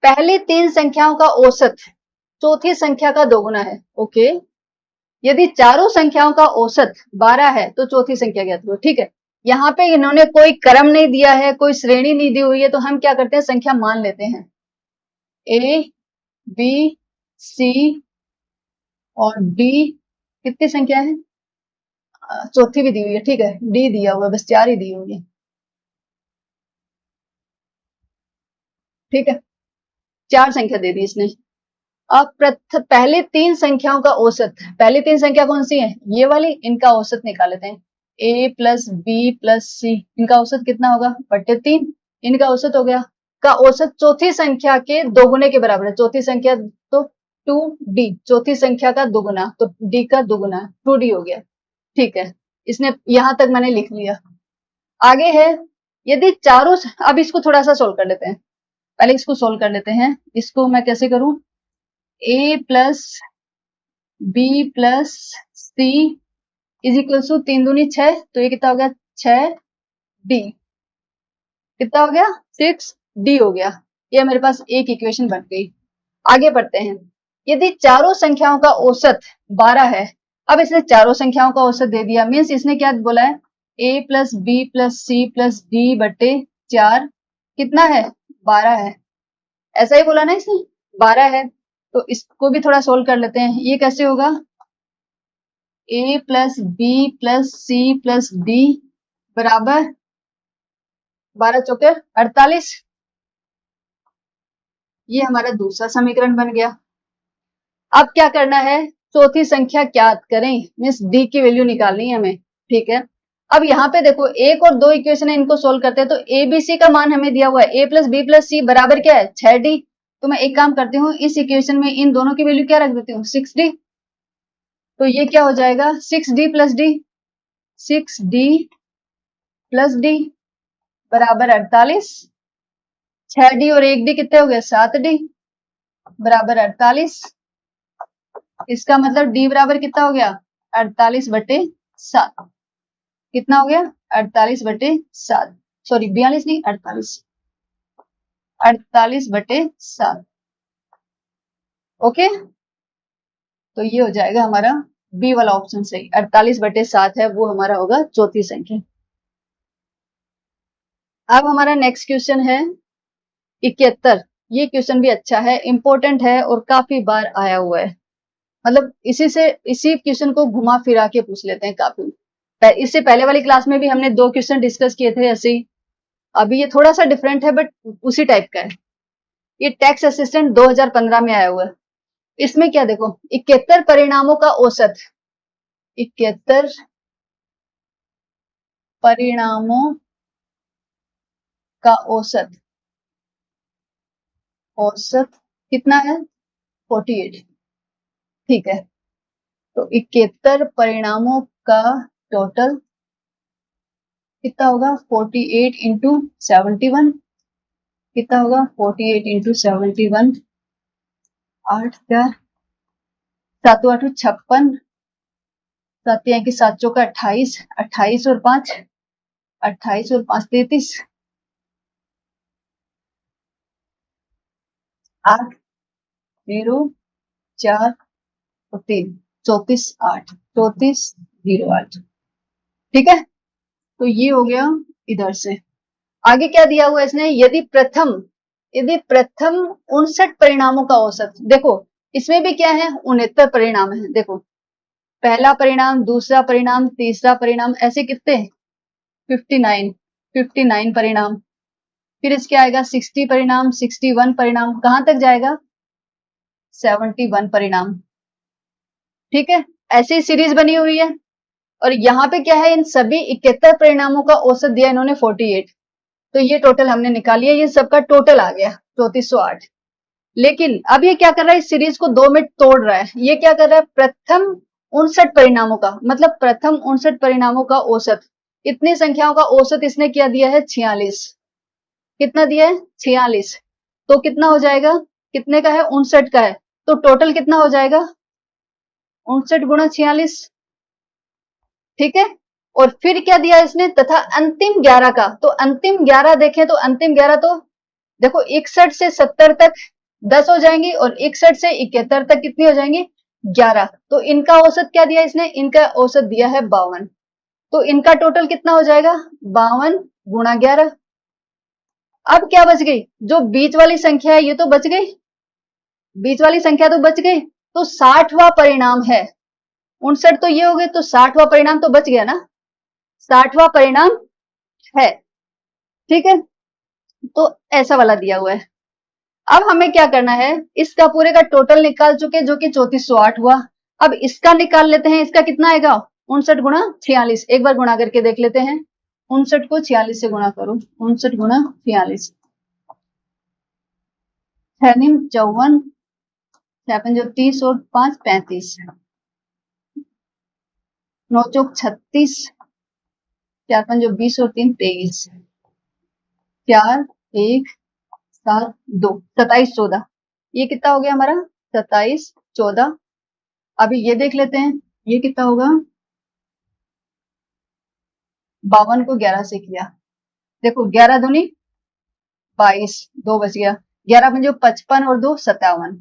पहली 3 संख्याओं का औसत चौथी संख्या का दोगुना है। ओके, यदि चारों संख्याओं का औसत 12 है तो चौथी संख्या ज्ञात करो। ठीक है, यहाँ पे इन्होंने कोई क्रम नहीं दिया है, कोई श्रेणी नहीं दी हुई है, तो हम क्या करते हैं, संख्या मान लेते हैं, ए बी सी और डी, कितनी संख्या है, चौथी भी दी हुई है, ठीक है, डी दिया हुआ है, बस 4 ही दी हुई है। ठीक है, 4 संख्या दे दी इसने। अब पहले 3 संख्याओं का औसत, पहली 3 संख्या कौन सी है, ये वाली, इनका औसत निकाल लेते हैं, a प्लस बी प्लस सी, इनका औसत कितना होगा, बटे 3, इनका औसत हो गया, का औसत चौथी संख्या के दोगुने के बराबर है, चौथी संख्या तो 2d, चौथी संख्या का दोगुना तो d का दोगुना 2d हो गया। ठीक है, इसने यहां तक मैंने लिख लिया। आगे है, यदि चारों, अब इसको थोड़ा सा सोल्व कर लेते हैं, पहले इसको सोल्व कर लेते हैं, इसको मैं कैसे करूं, a plus B plus C is equal to 3 दूनी 6, तो ये कितना हो गया, 6d, कितना हो गया, 6d हो गया। ये मेरे पास एक इक्वेशन बन गई। आगे बढ़ते हैं, यदि चारों संख्याओं का औसत 12 है, अब इसने चारों संख्याओं का औसत दे दिया, मीन्स इसने क्या बोला है, a plus B plus C plus D बटे 4 कितना है, 12 है, ऐसा ही बोला ना इसने, 12 है। तो इसको भी थोड़ा सोल्व कर लेते हैं, ये कैसे होगा, a plus B plus C plus D बराबर 12 चौके 48, ये हमारा दूसरा समीकरण बन गया। अब क्या करना है, चौथी संख्या ज्ञात करें, मीन्स डी की वैल्यू निकालनी है हमें। ठीक है, अब यहाँ पे देखो 1 और 2 इक्वेशन है, इनको सोल्व करते हैं, तो ए बी सी का मान हमें दिया हुआ है, a प्लस बी प्लस सी बराबर क्या है, 6d। तो मैं एक काम करती हूँ, इस इक्वेशन में इन दोनों की वैल्यू क्या रख देती हूँ, 6d, तो ये क्या हो जाएगा, 6d plus D, 6d plus D बराबर 48, 6d और 1d कितने हो गए, 7d बराबर 48। इसका मतलब d बराबर कितना हो गया 48/7। कितना हो गया 48/7, सॉरी 42 नहीं 48, 48/7। ओके, तो ये हो जाएगा हमारा बी वाला ऑप्शन सही। 48/7 है, वो हमारा होगा चौथी संख्या। अब हमारा नेक्स्ट क्वेश्चन है 71। ये क्वेश्चन भी अच्छा है, इंपॉर्टेंट है और काफी बार आया हुआ है। मतलब इसी क्वेश्चन को घुमा फिरा के पूछ लेते हैं काफी। इससे पहले वाली क्लास में भी हमने 2 क्वेश्चन डिस्कस किए थे ऐसे ही। अभी ये थोड़ा सा डिफरेंट है बट उसी टाइप का है। ये टैक्स असिस्टेंट 2015 में आया हुआ है। इसमें क्या देखो, 71 परिणामों का औसत, 71 परिणामों का औसत, औसत कितना है 48। ठीक है, तो 71 परिणामों का टोटल कितना होगा 48 इंटू 71। कितना होगा 48 इंटू 71, 8 4 7 8 56, 7 यहाँ की 7 चौका 28, 28 और 5 28 और 5 33, 8 0 4 और 3 34 8 34 0 8। ठीक है, तो ये हो गया इधर से। आगे क्या दिया हुआ है इसने, यदि प्रथम 59 परिणामों का औसत। देखो इसमें भी क्या है 69 परिणाम है। देखो पहला परिणाम, दूसरा परिणाम, तीसरा परिणाम, ऐसे कितने 59 परिणाम। फिर इसके आएगा 60 परिणाम, 61 परिणाम, कहां तक जाएगा 71 परिणाम। ठीक है, ऐसी सीरीज बनी हुई है। और यहाँ पे क्या है, इन सभी 71 परिणामों का औसत दिया इन्होंने 48। तो ये टोटल हमने निकाल लिया, ये सबका टोटल आ गया 3408। लेकिन अब ये क्या कर रहा है, इस सीरीज को 2 में तोड़ रहा है। ये क्या कर रहा है, प्रथम 59 परिणामों का, मतलब प्रथम 59 परिणामों का औसत, इतनी संख्याओं का औसत इसने क्या दिया है 46। कितना दिया है 46। तो कितना हो जाएगा, कितने का है 59 का है, तो टोटल कितना हो जाएगा 59 गुणा 46। ठीक है, और फिर क्या दिया इसने, तथा अंतिम 11 का। तो अंतिम 11 देखें तो अंतिम 11 तो देखो 61 से 70 तक 10 हो जाएंगी और 61 से 71 तक कितनी हो जाएंगी 11। तो इनका औसत क्या दिया इसने, इनका औसत दिया है 52। तो इनका टोटल कितना हो जाएगा 52 गुणा 11। अब क्या बच गई, जो बीच वाली संख्या है ये तो बच गई, बीच वाली संख्या तो बच गई। तो 60वां परिणाम है 59, तो ये हो गए, तो 60वां परिणाम तो बच गया ना, 60वां परिणाम है। ठीक है, तो ऐसा वाला दिया हुआ है। अब हमें क्या करना है, इसका पूरे का टोटल निकाल चुके जो कि 3408 हुआ। अब इसका निकाल लेते हैं, इसका कितना आएगा 59 गुणा 46। एक बार गुणा करके देख लेते हैं, 59 को 46 से गुणा करो, 59 गुणा 46, 54, 7 जो 30 और 5 35, 9 चौक 36, 4 5 जो 20 और 3 23, 4 1 7 2 27 14। ये कितना हो गया हमारा 27 14। अभी ये देख लेते हैं, ये कितना होगा 52 को 11 से किया, देखो 11 दूनी 22, 2 बच गया, 11 पंजे 55 और 2 57।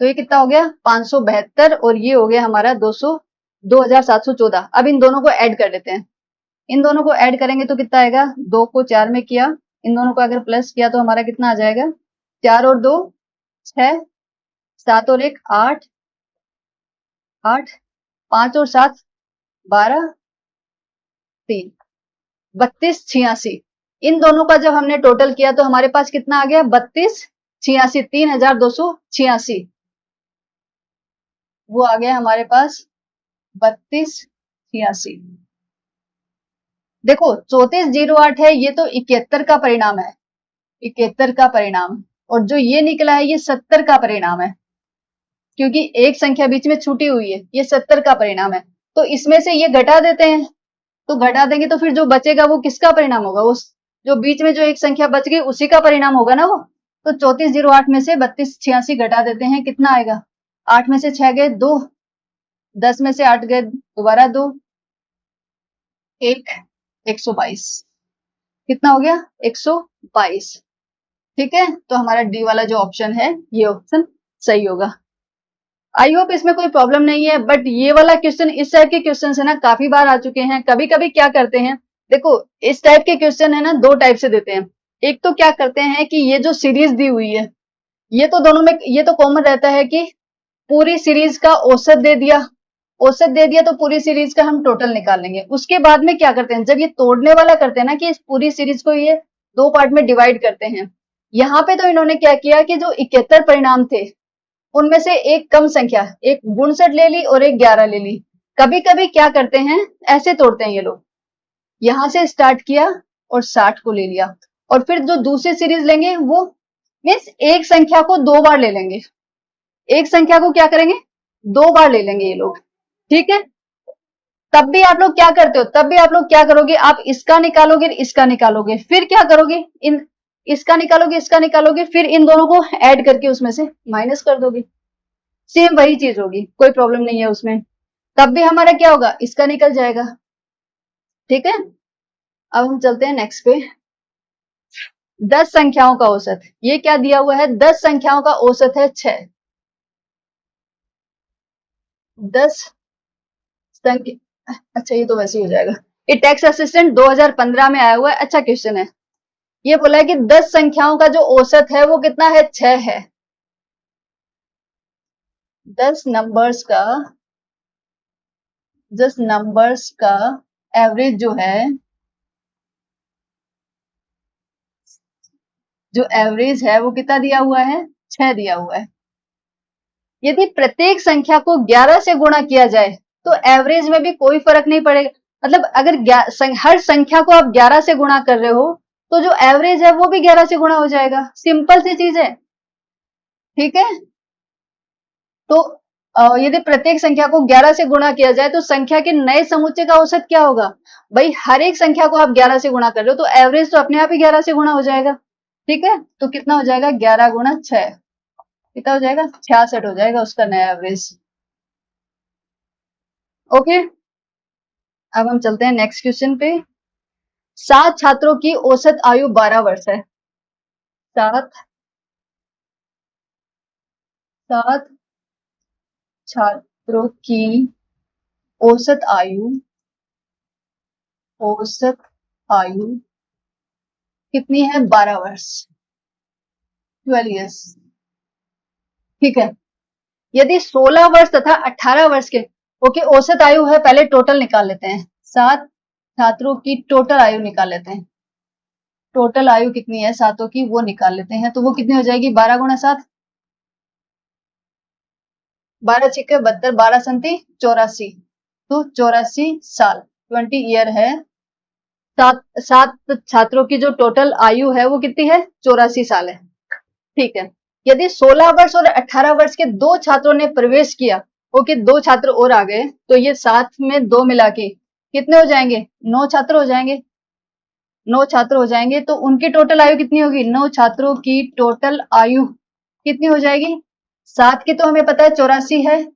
तो ये कितना हो गया 572 और ये हो गया हमारा 2714। अब इन दोनों को ऐड कर लेते हैं, इन दोनों को ऐड करेंगे तो कितना आएगा, 2 को 4 में किया, इन दोनों को अगर प्लस किया तो हमारा कितना आ जाएगा 4 और 2 6, 7 और 1 8, 8 5 और 7 12, 3 32 86। इन दोनों का जब हमने टोटल किया तो हमारे पास कितना आ गया 32 86, 3286। वो आ गया हमारे पास 32 86। देखो 3408 है, ये तो 71 का परिणाम है, 71 का परिणाम। और जो ये निकला है ये 70 का परिणाम है, क्योंकि एक संख्या बीच में छूटी हुई है, ये 70 का परिणाम है। तो इसमें से ये घटा देते हैं, तो घटा देंगे तो फिर जो बचेगा वो किसका परिणाम होगा, उस जो बीच में जो एक संख्या बच गई उसी का परिणाम होगा ना वो। तो 3408 में से 32 86 घटा देते हैं, कितना आएगा 8 में से 6 गए 2, 10 में से 8 गए दोबारा 2, 1, 122। कितना हो गया? 122। ठीक है, तो हमारा डी वाला जो ऑप्शन है ये ऑप्शन सही होगा। आई होप इसमें कोई प्रॉब्लम नहीं है, बट ये वाला क्वेश्चन, इस टाइप के क्वेश्चन है ना काफी बार आ चुके हैं। कभी कभी क्या करते हैं, देखो इस टाइप के क्वेश्चन है ना दो टाइप से देते हैं। एक तो क्या करते हैं कि ये जो सीरीज दी हुई है, ये तो दोनों में ये तो कॉमन रहता है कि पूरी सीरीज का औसत दे दिया, औसत दे दिया तो पूरी सीरीज का हम टोटल निकाल लेंगे। उसके बाद में क्या करते हैं, जब ये तोड़ने वाला करते हैं ना कि इस पूरी सीरीज को ये दो पार्ट में डिवाइड करते हैं, यहाँ पे तो इन्होंने क्या किया कि जो 71 परिणाम थे उनमें से एक कम संख्या, एक 62 ले ली और एक 11 ले ली। कभी कभी क्या करते हैं, ऐसे तोड़ते हैं ये लोग, यहां से स्टार्ट किया और 60 को ले लिया, और फिर जो दूसरी सीरीज लेंगे वो मीन्स एक संख्या को दो बार ले लेंगे, एक संख्या को क्या करेंगे, दो बार ले लेंगे ये लोग। ठीक है, तब भी आप लोग क्या करते हो, तब भी आप लोग क्या करोगे, आप इसका निकालोगे इसका निकालोगे, फिर क्या करोगे, इन इसका निकालोगे इसका निकालोगे, फिर इन दोनों को ऐड करके उसमें से माइनस कर दोगे। सेम वही चीज होगी, कोई प्रॉब्लम नहीं है उसमें। तब भी हमारा क्या होगा, इसका निकल जाएगा। ठीक है, अब हम चलते हैं नेक्स्ट पे। 10 संख्याओं का औसत, ये क्या दिया हुआ है, 10 संख्याओं का औसत है 6। 10 संख्या, अच्छा ये तो वैसे ही हो जाएगा। ये टैक्स असिस्टेंट 2015 में आया हुआ है, अच्छा क्वेश्चन है। ये बोला है कि 10 संख्याओं का जो औसत है वो कितना है, 6 है। 10 नंबर्स का, 10 नंबर्स का एवरेज जो है, जो एवरेज है वो कितना दिया हुआ है, 6 दिया हुआ है। यदि प्रत्येक संख्या को 11 से गुणा किया जाए तो एवरेज में भी कोई फर्क नहीं पड़ेगा। मतलब अगर हर संख्या को आप 11 से गुणा कर रहे हो तो जो एवरेज है वो भी 11 से गुणा हो जाएगा। सिंपल सी चीज है। ठीक है, तो यदि प्रत्येक संख्या को 11 से गुणा किया जाए तो संख्या के नए समुच्चय का औसत क्या होगा। भाई हर एक संख्या को आप 11 से गुणा कर रहे हो तो एवरेज तो अपने आप ही 11 से गुणा हो जाएगा। ठीक है, तो कितना हो जाएगा, 11 गुणा 6, कितना हो जाएगा, 66 हो जाएगा उसका नया एवरेज। ओके, अब हम चलते हैं नेक्स्ट क्वेश्चन पे। 7 छात्रों की औसत आयु 12 वर्ष है। 7 7 छात्रों की औसत आयु, औसत आयु कितनी है, 12 वर्ष, 12 इयर्स। ठीक है, यदि 16 वर्ष तथा 18 वर्ष के, ओके औसत आयु है, पहले टोटल निकाल लेते हैं। 7 छात्रों की टोटल आयु निकाल लेते हैं। टोटल आयु कितनी है सातों की वो निकाल लेते हैं, तो वो कितनी हो जाएगी, 12 गुणा 7, 12 छिक्के 72, 12 संति 84, तो 84 साल, 20 ईयर है। सात छात्रों की जो टोटल आयु है वो कितनी है, 84 साल है। ठीक है, यदि 16 वर्ष और 18 वर्ष के दो छात्रों ने प्रवेश किया, ओके दो छात्र और आ गए, तो ये साथ में दो मिला के कितने हो जाएंगे, 9 छात्र हो जाएंगे। 9 छात्र हो जाएंगे तो उनकी टोटल आयु कितनी होगी, 9 छात्रों की टोटल आयु कितनी हो जाएगी, 7 की तो हमें पता है 84 है,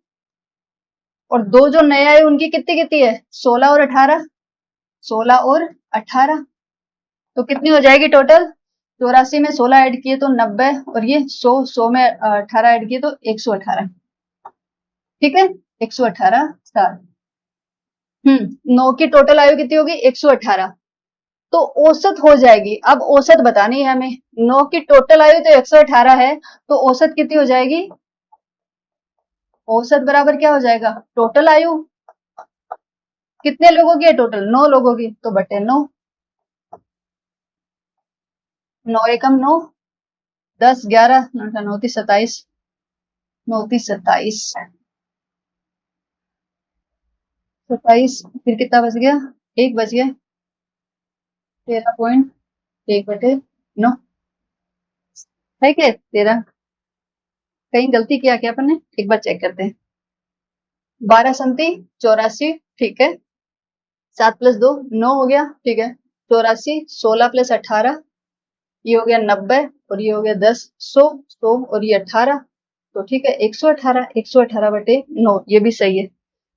और दो जो नए आए उनकी कितनी कितनी है, 16 और 18, 16 और 18, तो कितनी हो जाएगी टोटल, 84 में 16 ऐड किए तो 90, और ये 100 में 18 ऐड किए तो 118। ठीक है, 118 साल। 9 की टोटल आयु कितनी होगी, 118, तो औसत हो जाएगी। अब औसत बतानी है हमें, 9 की टोटल आयु तो 118 है, तो औसत कितनी हो जाएगी, औसत बराबर क्या हो जाएगा, टोटल आयु कितने लोगों की है, टोटल 9 लोगों की, तो बटे 9, 9 एकम 9, 10 11 9 3 27, 9 3 27, 27, फिर कितना बच गया, एक बच गया, 13.1/9 है क्या, 13, कहीं गलती किया क्या अपन ने, एक बार चेक करते हैं। 12 संति 84, ठीक है, 7 + 2 9 हो गया, ठीक है, 84, 16 + 18 ये हो गया 90, और ये हो गया 10, 100 और ये 18, तो ठीक है 118 बटे 9, ये भी सही है।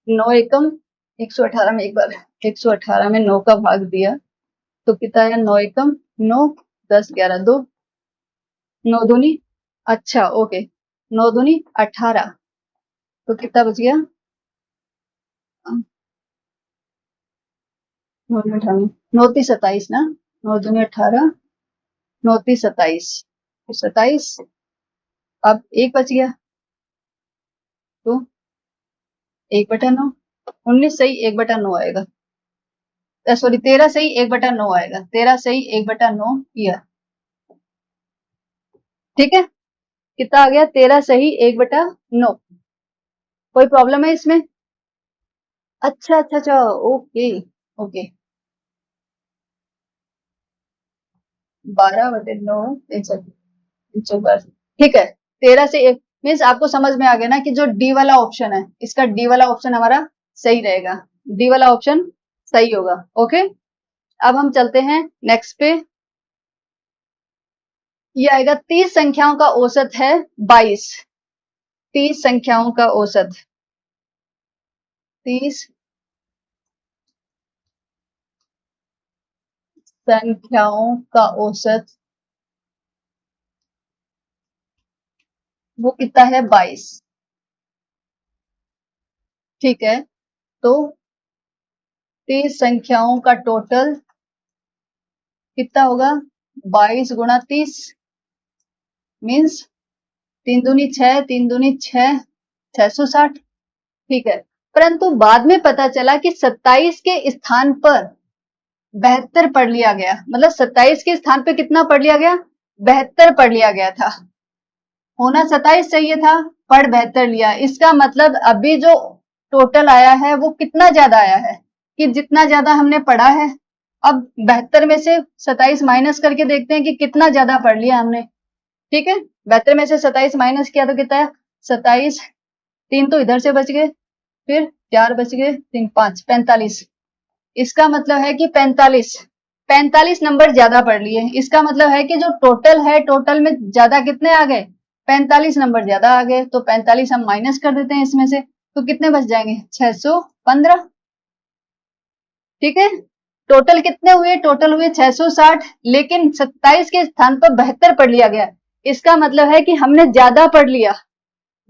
9 एकम 118 में, एक बार 118 में 9 का भाग दिया तो कितना है, 9 एकम 9, 10 11 2, 9 दूनी, अच्छा ओके, 9 दूनी 18, तो कितना बच गया, 9 तीस 27 ना, 9 दूनी 18, 9 तीस 27, 27, अब एक बच गया तो 1/9, 19 सही 1/9 आएगा, सॉरी 13 सही 1/9 आएगा, 13 सही 1/9 किया, ठीक है, कितना आ गया, 13 सही 1/9, कोई प्रॉब्लम है इसमें, अच्छा अच्छा अच्छा, ओके ओके, 12/9, 314, ठीक है, 13 से 1 मीन्स आपको समझ में आ गया ना कि जो डी वाला ऑप्शन है, इसका डी वाला ऑप्शन हमारा सही रहेगा, डी वाला ऑप्शन सही होगा, ओके। अब हम चलते हैं नेक्स्ट पे, ये आएगा 30 संख्याओं का औसत है 22, 30 संख्याओं का औसत, 30 संख्याओं का औसत वो कितना है, 22, ठीक है, तो 30 संख्याओं का टोटल कितना होगा, 22 गुणा 30 मीन्स 3 दूनी 6, 3 दूनी 6, 660, ठीक है, परंतु बाद में पता चला कि 27 के स्थान पर 72 पढ़ लिया गया, मतलब 27 के स्थान पे कितना पढ़ लिया गया, 72 पढ़ लिया गया था, होना 27 चाहिए था, पढ़ 72 लिया, इसका मतलब अभी जो टोटल आया है वो कितना ज्यादा आया है, कि जितना ज्यादा हमने पढ़ा है, अब 72 में से 27 माइनस करके देखते हैं कि कितना ज्यादा पढ़ लिया हमने, ठीक है, 72 में से 27 माइनस किया तो कितना है, 27, 3 तो इधर से बच गए, फिर 4 बच गए, 3 5, 45, इसका मतलब है कि 45 नंबर ज्यादा पढ़ लिए, इसका मतलब है कि जो टोटल है, टोटल में ज्यादा कितने आ गए, 45 नंबर ज्यादा आ गए, तो 45 हम माइनस कर देते हैं इसमें से, तो कितने बच जाएंगे, 615, ठीक है, टोटल कितने हुए, टोटल हुए 660, लेकिन 27 के स्थान पर 72 पढ़ लिया गया, इसका मतलब है कि हमने ज्यादा पढ़ लिया,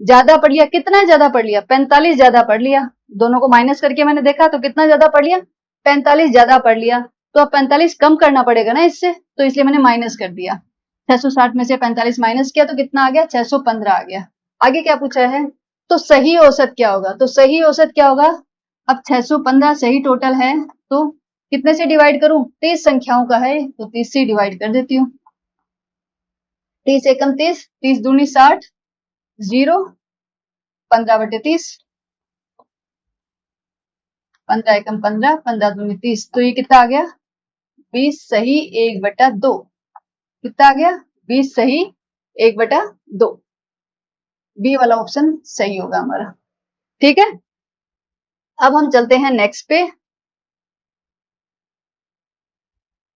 ज्यादा पढ़ लिया, कितना ज्यादा पढ़ लिया, 45 ज्यादा पढ़ लिया, दोनों को माइनस करके मैंने देखा तो कितना ज्यादा पढ़ लिया, 45 ज्यादा पढ़ लिया, तो अब 45 कम करना पड़ेगा ना इससे, तो इसलिए मैंने माइनस कर दिया, 660 में से 45 माइनस किया तो कितना आ गया, 615 आ गया, आगे क्या पूछा है, तो सही औसत क्या होगा, तो सही औसत क्या होगा, अब 615 सही टोटल है, तो कितने से डिवाइड करूं, 30 संख्याओं का है तो 30 से डिवाइड कर देती हूँ, 30 एकम 30, 30 दूनी 60, 0, 15/30, 15 एकम 15, 15 दूनी 30, तो ये कितना आ गया, 20 सही 1/2, कितना आ गया, 20 सही 1/2, बी वाला ऑप्शन सही होगा हमारा, ठीक है। अब हम चलते हैं नेक्स्ट पे,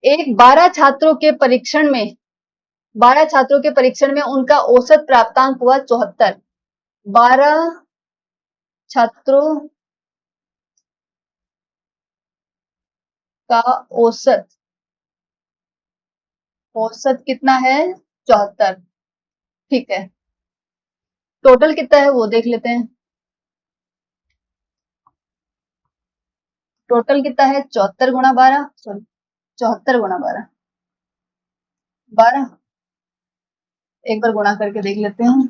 एक 12 छात्रों के परीक्षण में, 12 छात्रों के परीक्षण में उनका औसत प्राप्तांक हुआ 74, 12 छात्रों का औसत, औसत कितना है 74, ठीक है, टोटल कितना है वो देख लेते हैं, टोटल कितना है 74 गुणा 12, सॉरी 74 गुणा 12, 12, एक बार गुणा करके देख लेते हैं,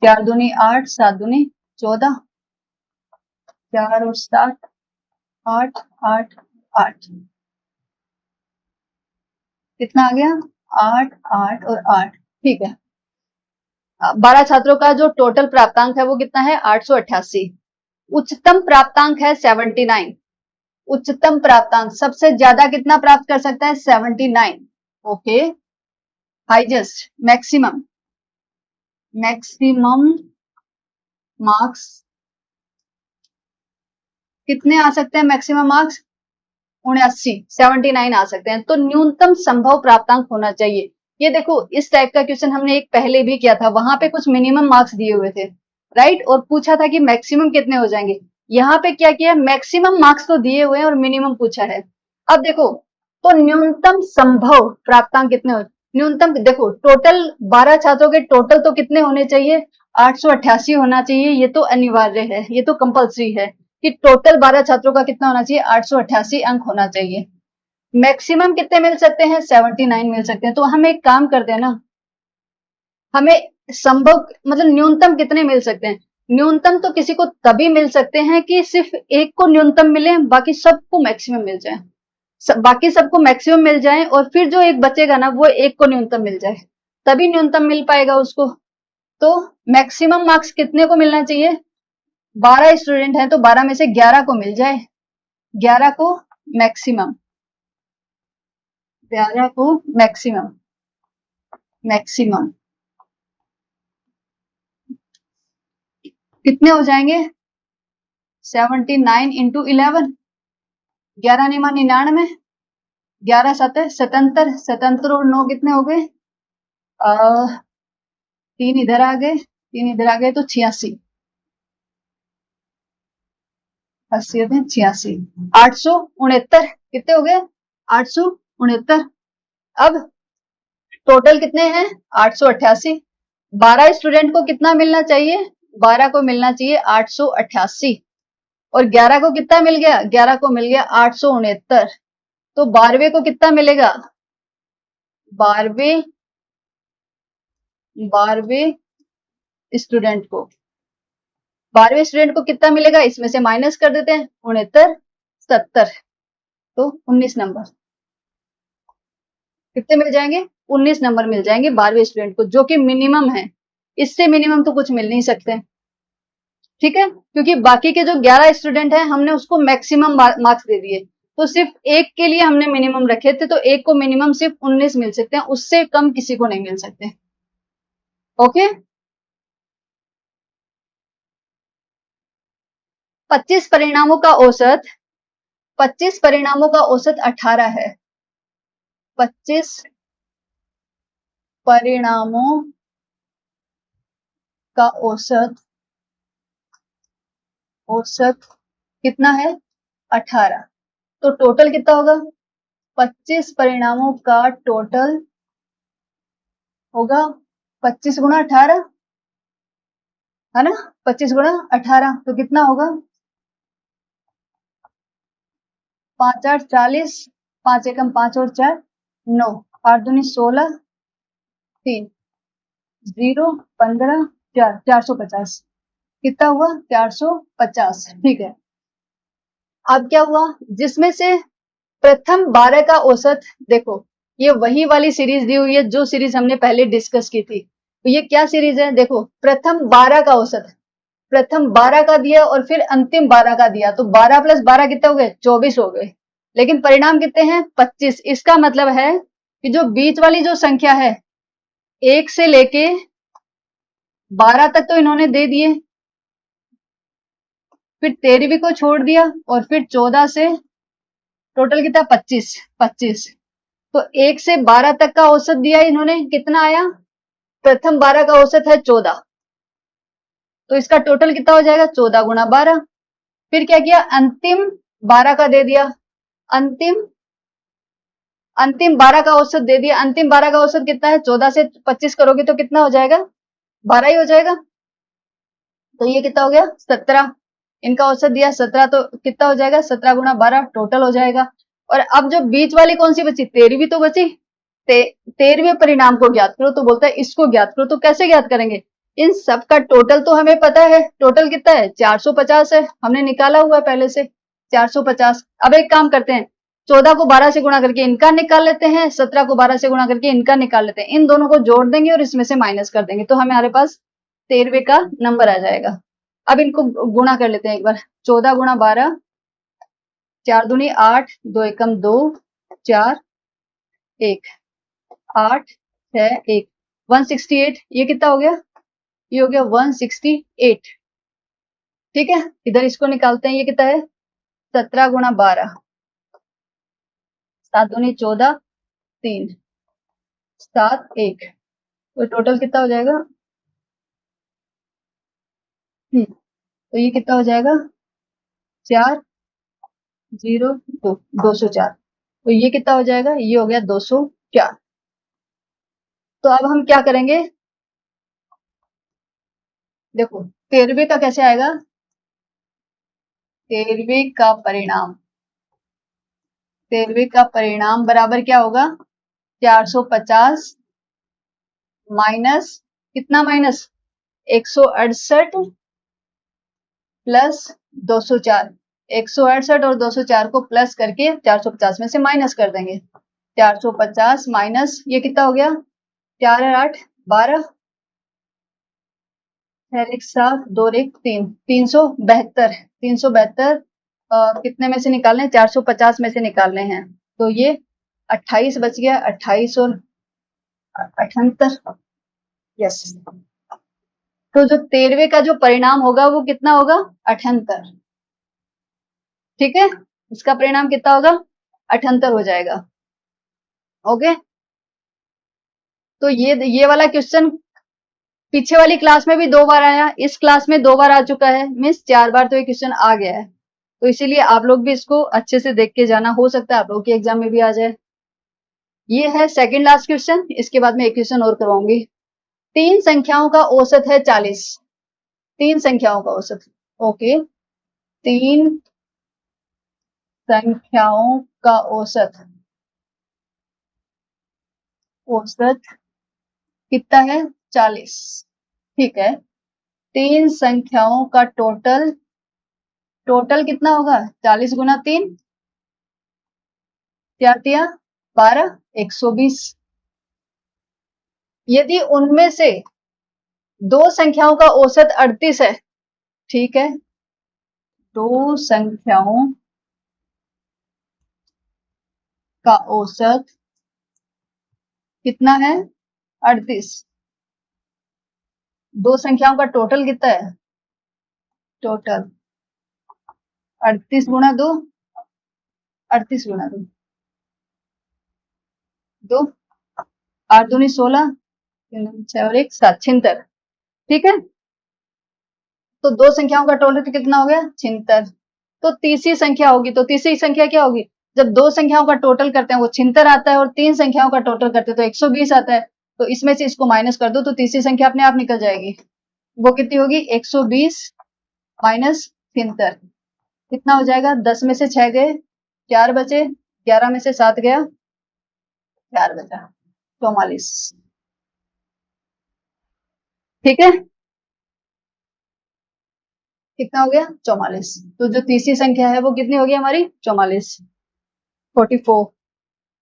4 दूनी 8, 7 दूनी 14, 4 और 7, 8, 8, 8, कितना आ गया, 8, 8 और 8, ठीक है, 12 छात्रों का जो टोटल प्राप्तांक है वो कितना है 888, उच्चतम प्राप्तांक है 79, उच्चतम प्राप्तांक सबसे ज्यादा कितना प्राप्त कर सकता है 79, okay, highest, maximum, maximum marks कितने आ सकते हैं, मैक्सिमम मार्क्स 79, 79 आ सकते हैं, तो न्यूनतम संभव प्राप्तांक होना चाहिए, ये देखो इस टाइप का क्वेश्चन हमने एक पहले भी किया था, वहां पे कुछ मिनिमम मार्क्स दिए हुए थे, राइट, और पूछा था कि मैक्सिमम कितने हो जाएंगे। यहाँ पे क्या किया, मैक्सिमम मार्क्स तो दिए हुए हैं और मिनिमम पूछा है। अब देखो, तो न्यूनतम संभव प्राप्तांक कितने हो, न्यूनतम देखो, टोटल 12 छात्रों के टोटल तो कितने होने चाहिए, 888 होना चाहिए। ये तो अनिवार्य है, ये तो कंपल्सरी है कि टोटल 12 छात्रों का कितना होना चाहिए, 888 अंक होना चाहिए। मैक्सिमम कितने मिल सकते हैं, 79 मिल सकते हैं। तो हम एक काम करते हैं ना, हमें संभव मतलब न्यूनतम कितने मिल सकते हैं, न्यूनतम तो किसी को तभी मिल सकते हैं कि सिर्फ एक को न्यूनतम मिले, बाकी सबको मैक्सिमम मिल जाए, बाकी सबको मैक्सिमम मिल जाए, और फिर जो एक बचेगा ना वो एक को न्यूनतम मिल जाए, तभी न्यूनतम मिल पाएगा उसको। तो मैक्सिमम मार्क्स कितने को मिलना चाहिए, 12 स्टूडेंट हैं तो 12 में से 11 को मिल जाए, 11 को मैक्सिमम, 11 को मैक्सिमम, मैक्सिमम कितने हो जाएंगे, 79 इंटू 11, 11 निमा 99, 11 7 77, 77 और 9 कितने हो गए, 3 इधर आ गए, 3 इधर आ गए तो 86, 80 में 86, 869 कितने हो गए, 869। अब टोटल कितने हैं, 888, 12 स्टूडेंट को कितना मिलना चाहिए, 12 को मिलना चाहिए 888, और 11 को कितना मिल गया, 11 को मिल गया 869। तो 12वें को कितना मिलेगा, 12वें 12वें स्टूडेंट को, 12वें स्टूडेंट को कितना मिलेगा, इसमें से माइनस कर देते हैं, 69 70, तो 19 नंबर कितने मिल जाएंगे, 19 नंबर मिल जाएंगे 12वें स्टूडेंट को, जो कि मिनिमम है, इससे मिनिमम तो कुछ मिल नहीं सकते, ठीक है, क्योंकि बाकी के जो 11 स्टूडेंट हैं हमने उसको मैक्सिमम मार्क्स दे दिए, तो सिर्फ एक के लिए हमने मिनिमम रखे थे, तो एक को मिनिमम सिर्फ 19 मिल सकते हैं, उससे कम किसी को नहीं मिल सकते। ओके, 25 परिणामों का औसत, 25 परिणामों का औसत 18 है, 25 परिणामों का औसत, औसत कितना है, 18, तो टोटल कितना होगा, 25 परिणामों का टोटल होगा 25 गुणा 18, है ना, 25 गुणा 18 तो कितना होगा, 5 8 40, 5 एकम 5 और 4 9, 8 दूनी 16, 3 0 15 4, 450, कितना हुआ 450, ठीक है। अब क्या हुआ, जिसमें से प्रथम 12 का औसत, देखो ये वही वाली सीरीज दी हुई है जो सीरीज हमने पहले डिस्कस की थी, तो ये क्या सीरीज है, देखो प्रथम 12 का औसत, प्रथम 12 का दिया और फिर अंतिम 12 का दिया, तो 12 प्लस 12 कितने हो गए, 24 हो गए, लेकिन परिणाम कितने हैं, 25। इसका मतलब है कि जो बीच वाली जो संख्या है 1 से लेके 12 तक तो इन्होंने दे दिए, फिर 13वीं को छोड़ दिया, और फिर 14 से टोटल कितना 25, 25, तो 1 से 12 तक का औसत दिया इन्होंने, कितना आया, प्रथम 12 का औसत है 14, तो इसका टोटल कितना हो जाएगा, 14 गुणा 12। फिर क्या किया, अंतिम 12 का दे दिया, अंतिम अंतिम 12 का औसत दे दिया, अंतिम 12 का औसत कितना है, 14 से 25 करोगे तो कितना हो जाएगा, 12 ही हो जाएगा, तो ये कितना हो गया 17, इनका औसत दिया 17, तो कितना हो जाएगा, 17 गुणा 12 टोटल हो जाएगा। और अब जो बीच वाली कौन सी बची, 13वीं तो बची, 13वें परिणाम को ज्ञात करो, तो बोलता है इसको ज्ञात करो, तो कैसे ज्ञात करेंगे, इन सब का टोटल तो हमें पता है, टोटल कितना है 450 है, हमने निकाला हुआ है पहले से 450। अब एक काम करते हैं, 14 को 12 से गुणा करके इनका निकाल लेते हैं, 17 को 12 से गुणा करके इनका निकाल लेते हैं, इन दोनों को जोड़ देंगे और इसमें से माइनस कर देंगे, तो हमारे पास 13वें का नंबर आ जाएगा। अब इनको गुणा कर लेते हैं एक बार, 14 गुणा 12, 4 दूनी 8, 2 एकम 2, 4 1, 8 6 1, 168, ये कितना हो गया, ये हो गया 168, ठीक है। इधर इसको निकालते हैं, ये कितना है 17 गुणा 12, 7 दूनी 14, 3 7 1, तो टोटल कितना हो जाएगा? तो ये कितना हो जाएगा? 4 0 2, 204। तो ये कितना हो जाएगा? ये हो गया 204। तो अब हम क्या करेंगे? देखो 13वें का कैसे आएगा? 13वें का परिणाम, 13वें का परिणाम बराबर क्या होगा? 450 माइनस, कितना माइनस? 168 प्लस 204। 168 और 204 को प्लस करके 450 में से माइनस कर देंगे। 450 माइनस, ये कितना हो गया? 4 और 8 12, 6 एक 7, 2 एक 3, 372। 372 कितने में से निकालने हैं? 450 में से निकालने हैं। तो ये 28 बच गया, 28 और 78। यस। तो जो 13वें का जो परिणाम होगा वो कितना होगा? 78। ठीक है, इसका परिणाम कितना होगा? 78 हो जाएगा। ओके, तो ये वाला क्वेश्चन पीछे वाली क्लास में भी 2 बार आया, इस क्लास में 2 बार आ चुका है, मीन्स 4 बार तो ये क्वेश्चन आ गया है। तो इसीलिए आप लोग भी इसको अच्छे से देख के जाना, हो सकता है आप लोग के एग्जाम में भी आ जाए। ये है सेकंड लास्ट क्वेश्चन, इसके बाद में एक क्वेश्चन और करवाऊंगी। 3 संख्याओं का औसत है 40। 3 संख्याओं का औसत, ओके, 3 संख्याओं का औसत, औसत कितना है? 40। ठीक है, 3 संख्याओं का टोटल, टोटल कितना होगा? 40 गुना 3, क्या दिया? 12, 120। यदि उनमें से 2 संख्याओं का औसत 38 है, ठीक है, 2 संख्याओं का औसत कितना है? 38। 2 संख्याओं का टोटल कितना है? टोटल 38 गुना 2, 38 गुना 2, 2 8 दूनी 16, 6 और 1 7, 76। ठीक है, तो 2 संख्याओं का टोटल कितना हो गया? 76। तो तीसरी संख्या होगी, तो तीसरी संख्या क्या होगी? जब 2 संख्याओं का टोटल करते हैं वो 76 आता है, और 3 संख्याओं का टोटल करते हैं तो 120 आता है। तो इसमें से इसको माइनस कर दो तो तीसरी संख्या अपने आप निकल जाएगी। वो कितनी होगी? 120 माइनस 76, कितना हो जाएगा? 10 में से 6 गए, 4 बचे, 11 में से 7 गया, 4 बचा, 44। ठीक है, कितना हो गया? 44। तो जो तीसरी संख्या है वो कितनी होगी हमारी? 44, 44।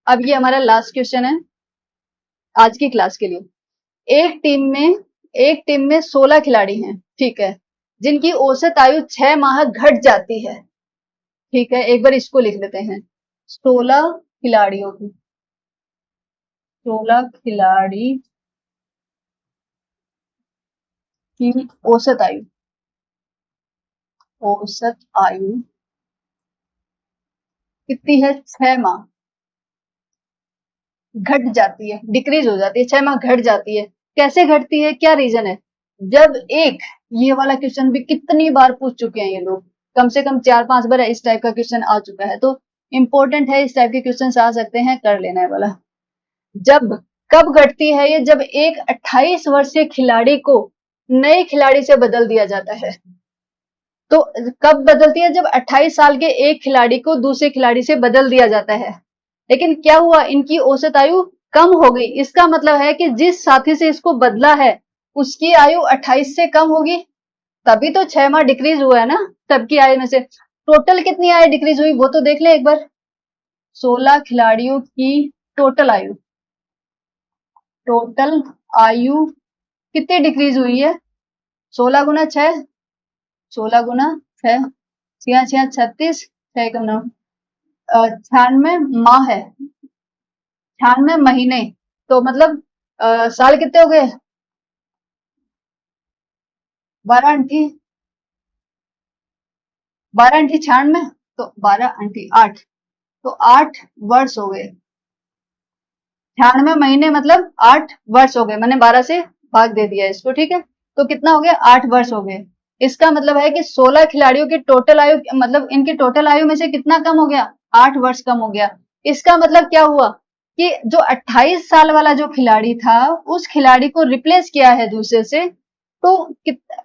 अब ये हमारा लास्ट क्वेश्चन है आज की क्लास के लिए। एक टीम में 16 खिलाड़ी हैं, ठीक है, जिनकी औसत आयु 6 माह घट जाती है। ठीक है, एक बार इसको लिख लेते हैं। 16 खिलाड़ियों की, 16 खिलाड़ी की औसत आयु, औसत आयु कितनी है? 6 माह घट जाती है, डिक्रीज हो जाती है, 6 माह घट जाती है। कैसे घटती है, क्या रीजन है? जब एक, ये वाला क्वेश्चन भी कितनी बार पूछ चुके हैं ये लोग, कम से कम 4-5 बार इस टाइप का क्वेश्चन आ चुका है, तो इंपॉर्टेंट है, इस टाइप के क्वेश्चन आ सकते हैं, कर लेना है वाला। जब, कब घटती है ये? जब एक 28 वर्षीय खिलाड़ी को नए खिलाड़ी से बदल दिया जाता है। तो कब बदलती है? जब 28 साल के एक खिलाड़ी को दूसरे खिलाड़ी से बदल दिया जाता है। लेकिन क्या हुआ? इनकी औसत आयु कम हो गई। इसका मतलब है कि जिस साथी से इसको बदला है उसकी आयु 28 से कम होगी, तभी तो 6 माह डिक्रीज हुआ है ना सबकी आयु में से। टोटल कितनी आयु डिक्रीज हुई वो तो देख ले एक बार। 16 खिलाड़ियों की टोटल आयु, टोटल आयु कितनी डिक्रीज हुई है? 16 गुना 6, 16 गुना 6, 6 6 36, 6 का 9, 96 माह है, 96 महीने। तो मतलब साल कितने हो गए? 12 अंठी, 12 अंठी 96, तो 12 अंठी 8, तो 8 वर्ष हो गए। 98 महीने मतलब 8 वर्ष हो गए, मैंने 12 से भाग दे दिया इसको, ठीक है। तो कितना हो गया, 8 वर्ष हो गए। इसका मतलब है कि 16 खिलाड़ियों की टोटल आयु, मतलब इनकी टोटल आयु में से कितना कम हो गया, 8 वर्ष कम हो गया। इसका मतलब क्या हुआ कि जो 28 साल वाला जो खिलाड़ी था, उस खिलाड़ी को रिप्लेस किया है दूसरे से, तो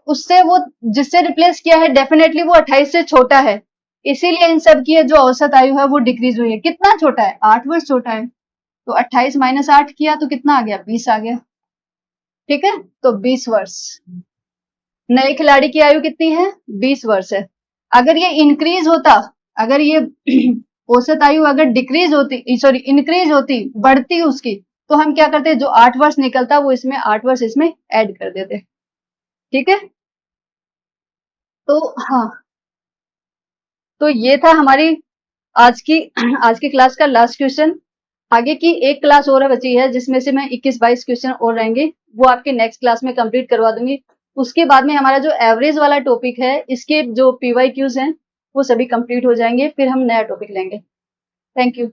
उससे वो जिससे रिप्लेस किया है डेफिनेटली वो 28 से छोटा है, इसीलिए इन सब की जो औसत आयु है वो डिक्रीज हुई है। कितना छोटा है, 8 वर्ष छोटा है। तो 28 माइनस 8 किया तो कितना आ गया, 20 आ गया, ठीक है। तो 20 वर्ष। नए खिलाड़ी की आयु कितनी है, 20 वर्ष है। अगर ये इंक्रीज होता, अगर ये औसत आयु अगर डिक्रीज होती, सॉरी इंक्रीज होती, बढ़ती उसकी, तो हम क्या करते, जो 8 वर्ष निकलता वो इसमें 8 वर्ष इसमें ऐड कर देते, ठीक है। तो हाँ, तो ये था हमारी आज की आज की क्लास का लास्ट क्वेश्चन। आगे की एक क्लास और बची है जिसमें से मैं 21-22 क्वेश्चन और रहेंगे, वो आपके नेक्स्ट क्लास में कंप्लीट करवा दूंगी। उसके बाद में हमारा जो एवरेज वाला टॉपिक है, इसके जो पीवाई क्यूज हैं वो सभी कंप्लीट हो जाएंगे, फिर हम नया टॉपिक लेंगे। Thank you.